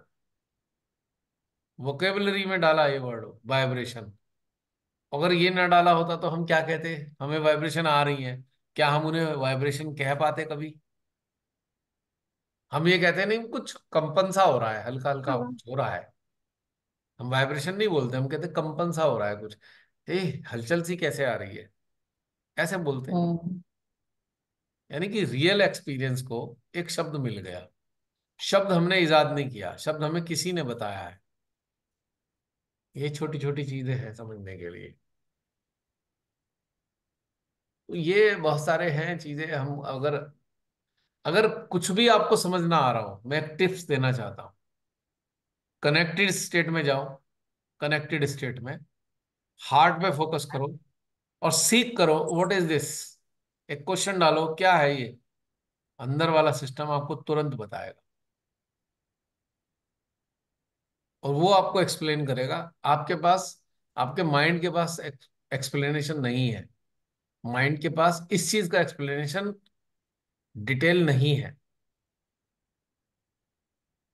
vocabulary में डाला ये वर्ड वाइब्रेशन। अगर ये ना डाला होता तो हम क्या कहते? हमें वाइब्रेशन आ रही है, क्या हम उन्हें वाइब्रेशन कह पाते कभी? हम ये कहते हैं नहीं कुछ कंपन सा हो रहा है, हल्का हल्का हाँ। कुछ हो रहा है। हम वाइब्रेशन नहीं बोलते, हम कहते कंपन सा हो रहा है कुछ, ए हलचल सी कैसे आ रही है, ऐसे बोलते हैं। हम्म। यानी कि रियल एक्सपीरियंस को एक शब्द मिल गया। शब्द हमने इजाद नहीं किया, शब्द हमें किसी ने बताया है। ये छोटी छोटी चीजें हैं समझने के लिए। तो ये बहुत सारे हैं चीजें। हम अगर अगर कुछ भी आपको समझ ना आ रहा हो, मैं एक टिप्स देना चाहता हूँ। कनेक्टेड स्टेट में जाओ, कनेक्टेड स्टेट में हार्ट पे फोकस करो और सीख करो व्हाट इज दिस। एक क्वेश्चन डालो, क्या है ये? अंदर वाला सिस्टम आपको तुरंत बताएगा और वो आपको एक्सप्लेन करेगा। आपके पास, आपके माइंड के पास एक्सप्लेनेशन नहीं है। माइंड के पास इस चीज का एक्सप्लेनेशन डिटेल नहीं है।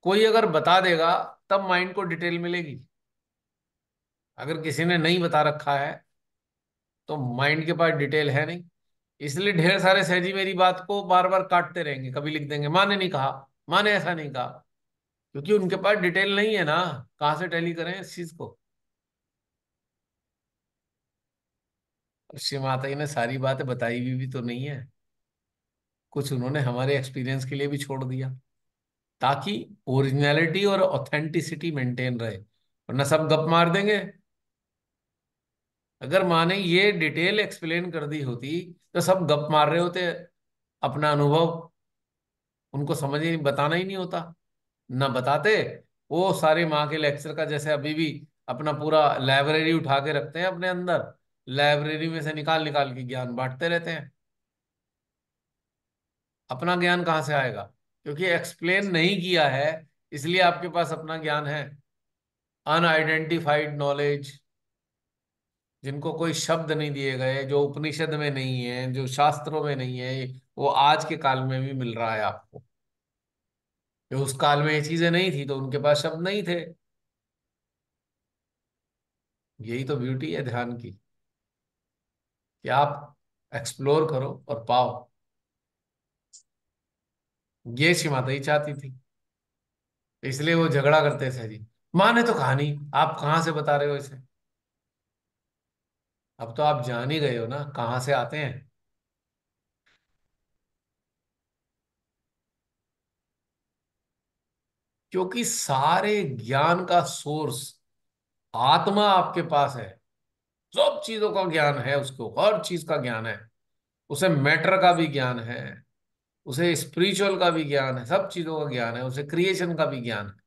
कोई अगर बता देगा तब माइंड को डिटेल मिलेगी। अगर किसी ने नहीं बता रखा है तो माइंड के पास डिटेल है नहीं। इसलिए ढेर सारे सहजी मेरी बात को बार बार काटते रहेंगे, कभी लिख देंगे माँ ने नहीं कहा, माँ ने ऐसा नहीं कहा, क्योंकि उनके पास डिटेल नहीं है ना। कहाँ से टैली करें इस चीज को? शिव माता जी ने सारी बातें बताई भी तो नहीं है। कुछ उन्होंने हमारे एक्सपीरियंस के लिए भी छोड़ दिया, ताकि ओरिजिनलिटी और ऑथेंटिसिटी मेंटेन रहे, वरना सब गप मार देंगे। अगर माँ ने ये डिटेल एक्सप्लेन कर दी होती तो सब गप मार रहे होते। अपना अनुभव उनको समझ ही नहीं, बताना ही नहीं होता, ना बताते। वो सारे माँ के लेक्चर का, जैसे अभी भी अपना पूरा लाइब्रेरी उठा के रखते हैं अपने अंदर, लाइब्रेरी में से निकाल निकाल के ज्ञान बांटते रहते हैं। अपना ज्ञान कहाँ से आएगा? क्योंकि एक्सप्लेन नहीं किया है, इसलिए आपके पास अपना ज्ञान है। अनआइडेंटिफाइड नॉलेज, जिनको कोई शब्द नहीं दिए गए, जो उपनिषद में नहीं है, जो शास्त्रों में नहीं है, वो आज के काल में भी मिल रहा है आपको। जो उस काल में ये चीजें नहीं थी तो उनके पास शब्द नहीं थे। यही तो ब्यूटी है ध्यान की, कि आप एक्सप्लोर करो और पाओ। ये श्री माता ही चाहती थी, इसलिए वो झगड़ा करते थे जी। माँ ने तो कहा नहीं, आप कहाँ से बता रहे हो इसे? अब तो आप जान ही गए हो ना कहाँ से आते हैं। क्योंकि सारे ज्ञान का सोर्स आत्मा आपके पास है। सब चीजों का ज्ञान है उसको, हर चीज का ज्ञान है। उसे मैटर का भी ज्ञान है, उसे स्पिरिचुअल का भी ज्ञान है, सब चीजों का ज्ञान है, उसे क्रिएशन का भी ज्ञान है।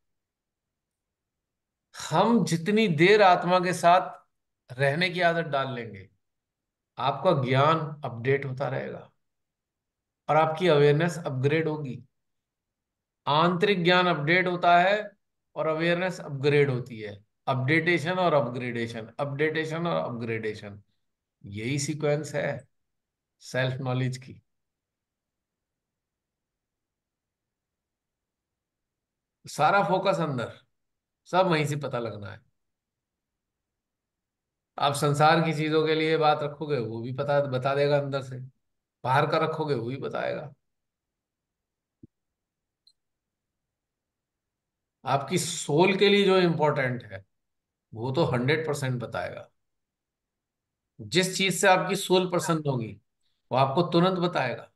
हम जितनी देर आत्मा के साथ रहने की आदत डाल लेंगे, आपका ज्ञान अपडेट होता रहेगा और आपकी अवेयरनेस अपग्रेड होगी। आंतरिक ज्ञान अपडेट होता है और अवेयरनेस अपग्रेड होती है। अपडेटेशन और अपग्रेडेशन, अपडेटेशन और अपग्रेडेशन, यही सीक्वेंस है सेल्फ नॉलेज की। सारा फोकस अंदर, सब वहीं से पता लगना है। आप संसार की चीजों के लिए बात रखोगे वो भी पता बता देगा अंदर से, बाहर का रखोगे वो भी बताएगा। आपकी सोल के लिए जो इम्पोर्टेंट है वो तो 100% बताएगा। जिस चीज से आपकी सोल प्रसन्न होगी वो आपको तुरंत बताएगा।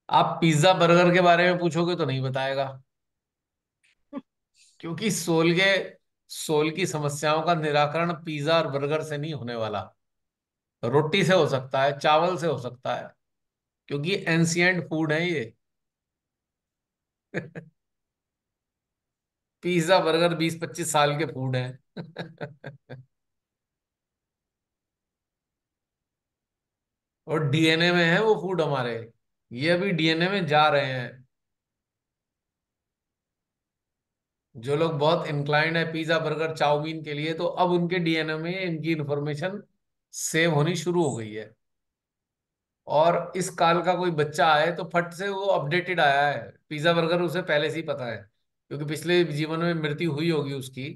आप पिज्जा बर्गर के बारे में पूछोगे तो नहीं बताएगा, क्योंकि सोल की समस्याओं का निराकरण पिज्जा और बर्गर से नहीं होने वाला। रोटी से हो सकता है, चावल से हो सकता है, क्योंकि एंशियंट फूड है ये। पिज्जा बर्गर 20-25 साल के फूड हैं। और डीएनए में है वो फूड हमारे। ये अभी डीएनए में जा रहे हैं। जो लोग बहुत इंक्लाइंड है पिज्जा बर्गर चाउमीन के लिए, तो अब उनके डीएनए में इनकी इंफॉर्मेशन सेव होनी शुरू हो गई है। और इस काल का कोई बच्चा आए तो फट से वो अपडेटेड आया है। पिज्जा बर्गर उसे पहले से ही पता है, क्योंकि पिछले जीवन में मृत्यु हुई होगी उसकी।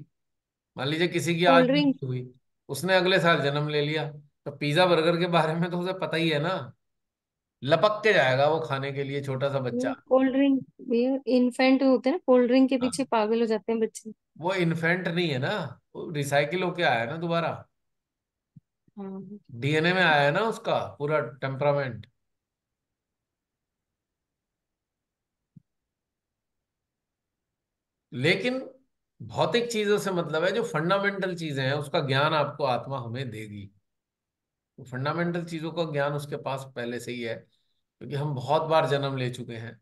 मान लीजिए किसी की आज कोल्ड ड्रिंक। मृत्यु हुई, उसने अगले साल जन्म ले लिया, तो पिज्जा बर्गर के बारे में तो उसे पता ही है ना। लपक के जाएगा वो खाने के लिए, छोटा सा बच्चा। कोल्ड ड्रिंक, भैया इन्फेंट होते हैं ना, कोल्ड ड्रिंक के हाँ, पीछे पागल हो जाते हैं बच्चे। वो इन्फेंट नहीं है ना, वो रिसाइकिल होके आया है ना दोबारा। हाँ। डीएनए में आया है ना उसका पूरा टेम्परामेंट। लेकिन भौतिक चीजों से मतलब है, जो फंडामेंटल चीजें हैं उसका ज्ञान आपको आत्मा हमें देगी। फंडामेंटल चीजों का ज्ञान उसके पास पहले से ही है, क्योंकि हम बहुत बार जन्म ले चुके हैं।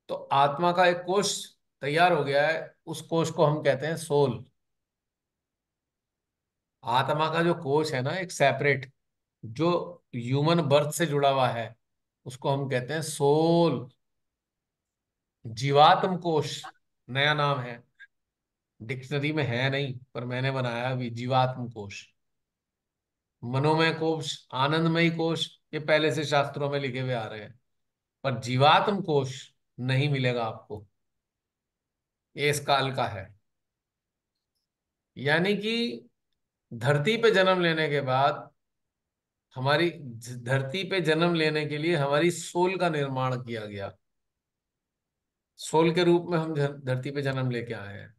तो आत्मा का एक कोष तैयार हो गया है, उस कोश को हम कहते हैं सोल। आत्मा का जो कोश है ना, एक सेपरेट, जो ह्यूमन बर्थ से जुड़ा हुआ है, उसको हम कहते हैं सोल। जीवात्म कोश नया नाम है, डिक्शनरी में है नहीं, पर मैंने बनाया अभी, जीवात्म कोश। मनोमय कोश, आनंदमय कोश, ये पहले से शास्त्रों में लिखे हुए आ रहे हैं, पर जीवात्म कोश नहीं मिलेगा आपको। ये इस काल का है। यानी कि धरती पे जन्म लेने के बाद हमारी, धरती पे जन्म लेने के लिए हमारी सोल का निर्माण किया गया। सोल के रूप में हम धरती पे जन्म लेके आए हैं।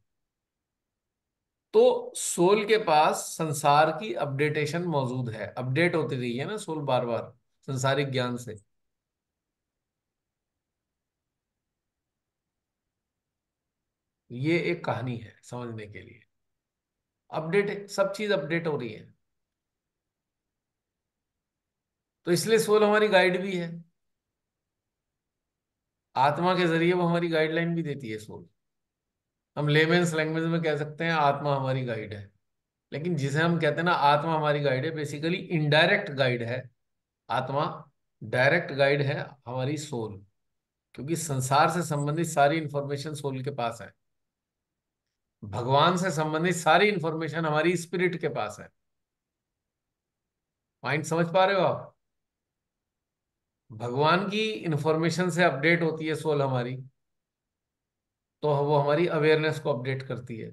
तो सोल के पास संसार की अपडेटेशन मौजूद है, अपडेट होती रही है ना सोल बार बार संसारिक ज्ञान से। ये एक कहानी है समझने के लिए। अपडेट, सब चीज अपडेट हो रही है, तो इसलिए सोल हमारी गाइड भी है। आत्मा के जरिए वो हमारी गाइडलाइन भी देती है सोल। हम लेमेन्स लैंग्वेज में कह सकते हैं आत्मा हमारी गाइड है, लेकिन जिसे हम कहते हैं ना आत्मा हमारी गाइड है, बेसिकली इनडायरेक्ट गाइड है आत्मा। डायरेक्ट गाइड है हमारी सोल, क्योंकि संसार से संबंधित सारी इंफॉर्मेशन सोल के पास है। भगवान से संबंधित सारी इंफॉर्मेशन हमारी स्पिरिट के पास है। माइंड समझ पा रहे हो आप? भगवान की इंफॉर्मेशन से अपडेट होती है सोल हमारी, तो वो हमारी अवेयरनेस को अपडेट करती है।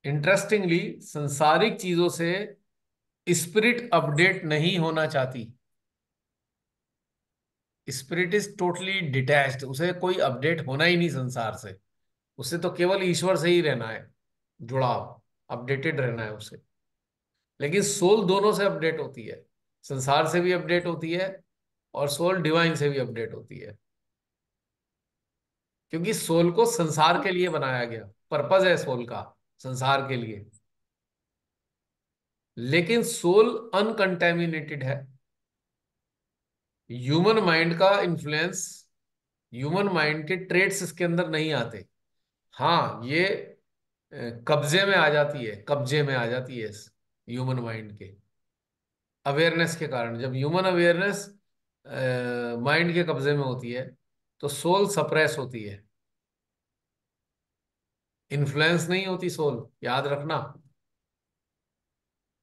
इंटरेस्टिंगली संसारिक चीजों से स्पिरिट अपडेट नहीं होना चाहती। स्पिरिट इज टोटली डिटैच्ड, उसे कोई अपडेट होना ही नहीं संसार से। उसे तो केवल ईश्वर से ही रहना है जुड़ाव, अपडेटेड रहना है उसे। लेकिन सोल दोनों से अपडेट होती है, संसार से भी अपडेट होती है और सोल डिवाइन से भी अपडेट होती है, क्योंकि सोल को संसार के लिए बनाया गया, पर्पज है सोल का संसार के लिए। लेकिन सोल अनकंटेमिनेटेड है। ह्यूमन माइंड का इन्फ्लुएंस, ह्यूमन माइंड के ट्रेट्स इसके अंदर नहीं आते। हाँ, ये कब्जे में आ जाती है, कब्जे में आ जाती है ह्यूमन माइंड के अवेयरनेस के कारण। जब ह्यूमन अवेयरनेस माइंड के कब्जे में होती है तो सोल सप्रेस होती है, इन्फ्लुएंस नहीं होती सोल, याद रखना।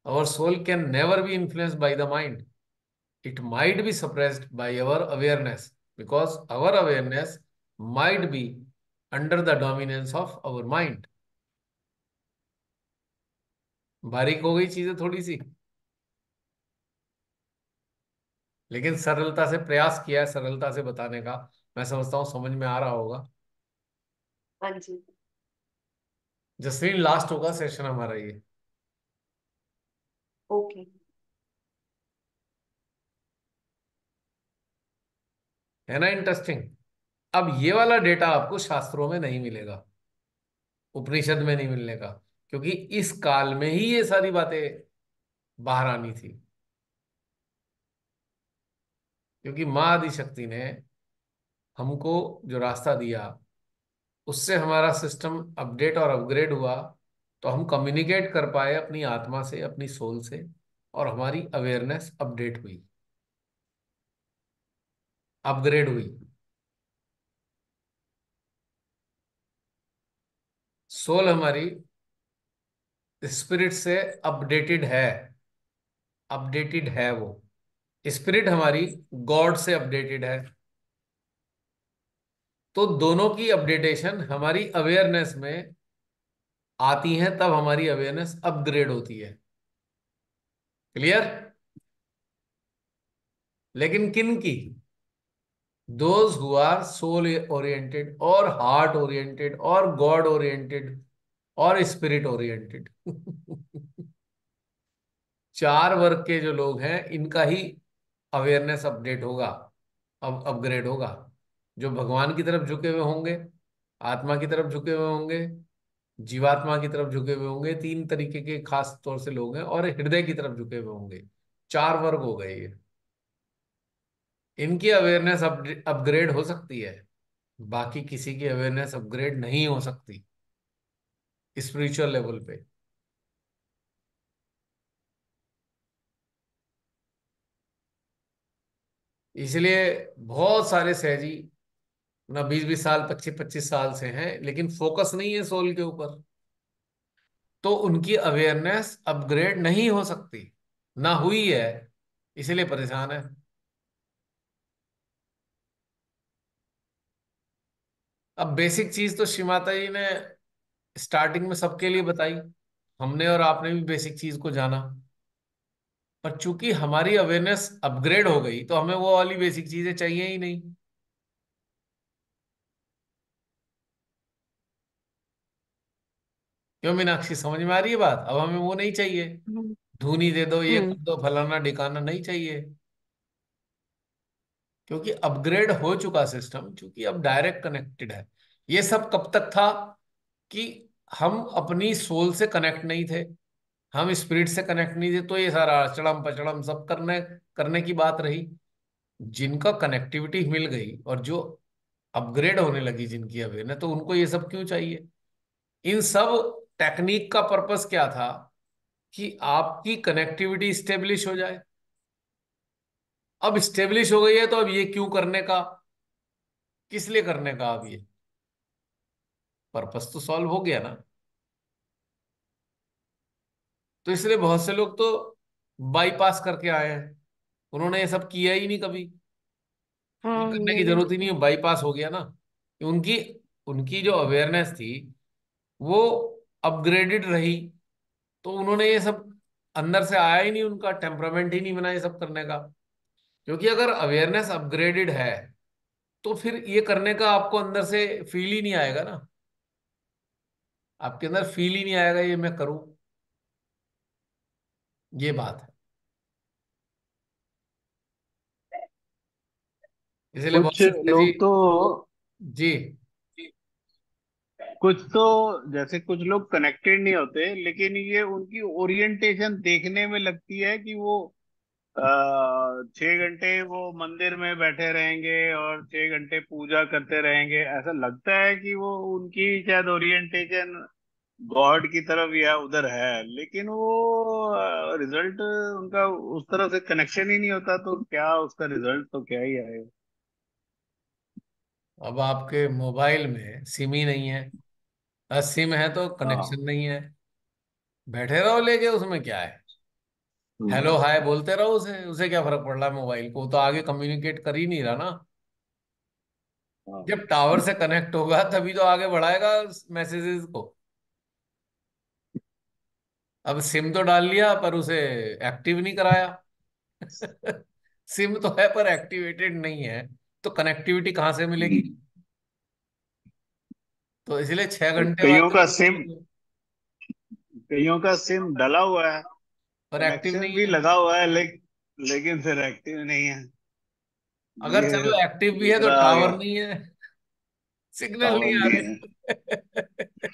Our soul can never be influenced by the mind. It might be suppressed by our awareness, because our awareness might be under the dominance of our mind. बारीक हो गई चीजें थोड़ी सी, लेकिन सरलता से प्रयास किया है सरलता से बताने का। मैं समझता हूँ समझ में आ रहा होगा। हाँ जी। जसलीन, लास्ट होगा सेशन हमारा ये, ओके। है ना इंटरेस्टिंग? अब ये वाला डेटा आपको शास्त्रों में नहीं मिलेगा, उपनिषद में नहीं मिलने का, क्योंकि इस काल में ही ये सारी बातें बाहर आनी थी। क्योंकि माँ आदिशक्ति ने हमको जो रास्ता दिया, उससे हमारा सिस्टम अपडेट और अपग्रेड हुआ, तो हम कम्युनिकेट कर पाए अपनी आत्मा से, अपनी सोल से, और हमारी अवेयरनेस अपडेट हुई, अपग्रेड हुई। सोल हमारी स्पिरिट से अपडेटेड है, अपडेटेड है वो। स्पिरिट हमारी गॉड से अपडेटेड है। तो दोनों की अपडेटेशन हमारी अवेयरनेस में आती है, तब हमारी अवेयरनेस अपग्रेड होती है। क्लियर? लेकिन किन की? Those who are soul oriented और हार्ट ओरिएंटेड और गॉड ओरिएंटेड और स्पिरिट ओरिएंटेड। चार वर्ग के जो लोग हैं, इनका ही अवेयरनेस अपडेट होगा, अब अपग्रेड होगा। जो भगवान की तरफ झुके हुए होंगे, आत्मा की तरफ झुके हुए होंगे, जीवात्मा की तरफ झुके हुए होंगे, तीन तरीके के खास तौर से लोग हैं, और हृदय की तरफ झुके हुए होंगे। चार वर्ग हो गए ये। इनकी अवेयरनेस अपग्रेड हो सकती है, बाकी किसी की अवेयरनेस अपग्रेड नहीं हो सकती स्पिरिचुअल लेवल पे। इसलिए बहुत सारे सहजी ना 20-20 साल 25-25 साल से हैं, लेकिन फोकस नहीं है सोल के ऊपर, तो उनकी अवेयरनेस अपग्रेड नहीं हो सकती, ना हुई है, इसलिए परेशान है। अब बेसिक चीज तो श्री माता जी ने स्टार्टिंग में सबके लिए बताई, हमने और आपने भी बेसिक चीज को जाना, पर चूंकि हमारी अवेयरनेस अपग्रेड हो गई तो हमें वो वाली बेसिक चीजें चाहिए ही नहीं। क्यों मीनाक्षी, समझ में आ रही है बात? अब हमें वो नहीं चाहिए, हम्म। धूनी दे दो, ये हम्म। कर दो, फलाना ढिकाना नहीं चाहिए, क्योंकि अपग्रेड हो चुका सिस्टम, क्योंकि अब डायरेक्ट कनेक्टेड है। ये सब कब तक था कि हम अपनी सोल से कनेक्ट नहीं थे, हम स्पिरिट से कनेक्ट नहीं थे, तो ये सारा अचड़म पचड़म सब करने करने की बात रही। जिनका कनेक्टिविटी मिल गई और जो अपग्रेड होने लगी जिनकी अवेयरनेस, तो उनको ये सब क्यों चाहिए? इन सब टेक्निक का पर्पस क्या था? कि आपकी कनेक्टिविटी स्टेब्लिश हो जाए। अब स्टेब्लिश हो गई है तो अब ये क्यों करने का, किस लिए करने का, अब ये पर्पस तो सॉल्व हो गया ना। तो इसलिए बहुत से लोग तो बाईपास करके आए हैं, उन्होंने ये सब किया ही नहीं कभी, ये हाँ, करने की मैंने जरूरत ही नहीं देखा। है, बाईपास हो गया ना। कि उनकी उनकी जो अवेयरनेस थी वो अपग्रेडेड रही, तो उन्होंने ये सब अंदर से आया ही नहीं, उनका टेम्परामेंट ही नहीं बना ये सब करने का। क्योंकि अगर अवेयरनेस अपग्रेडेड है तो फिर ये करने का आपको अंदर से फील ही नहीं आएगा ना, आपके अंदर फील ही नहीं आएगा ये मैं करूं, ये बात है। इसलिए बहुत कुछ से जी। लोग तो जी। कुछ तो जैसे कुछ लोग कनेक्टेड नहीं होते, लेकिन ये उनकी ओरिएंटेशन देखने में लगती है कि वो 6 घंटे वो मंदिर में बैठे रहेंगे और 6 घंटे पूजा करते रहेंगे। ऐसा लगता है कि वो उनकी शायद ओरिएंटेशन गॉड की तरफ या उधर है, लेकिन वो रिजल्ट उनका उस तरह से कनेक्शन ही नहीं होता, तो क्या उसका रिजल्ट तो क्या ही आएगा। अब आपके मोबाइल में सिम ही नहीं है, सिम है तो हाँ। कनेक्शन नहीं है, बैठे रहो लेके, उसमें क्या है, हेलो हम्म। हाय बोलते रहो, उसे उसे क्या फर्क पड़ रहा है मोबाइल को, वो तो आगे कम्युनिकेट कर ही नहीं रहा ना। हाँ। जब टावर से कनेक्ट होगा तभी तो आगे बढ़ाएगा मैसेजेस को। अब सिम तो डाल लिया पर उसे एक्टिव नहीं कराया। सिम तो है पर एक्टिवेटेड नहीं है, तो कनेक्टिविटी कहाँ से मिलेगी? तो इसलिए 6 घंटे कईयों वाले का लोग सिम कईयों का सिम डला हुआ है, पर एक्टिव कनेक्शन नहीं भी है। लगा हुआ है, लेकिन फिर एक्टिव नहीं है। अगर ये चलो एक्टिव भी है तो दूसरा आ गया। टावर नहीं है, सिग्नल नहीं टावर आ नहीं है। रहे।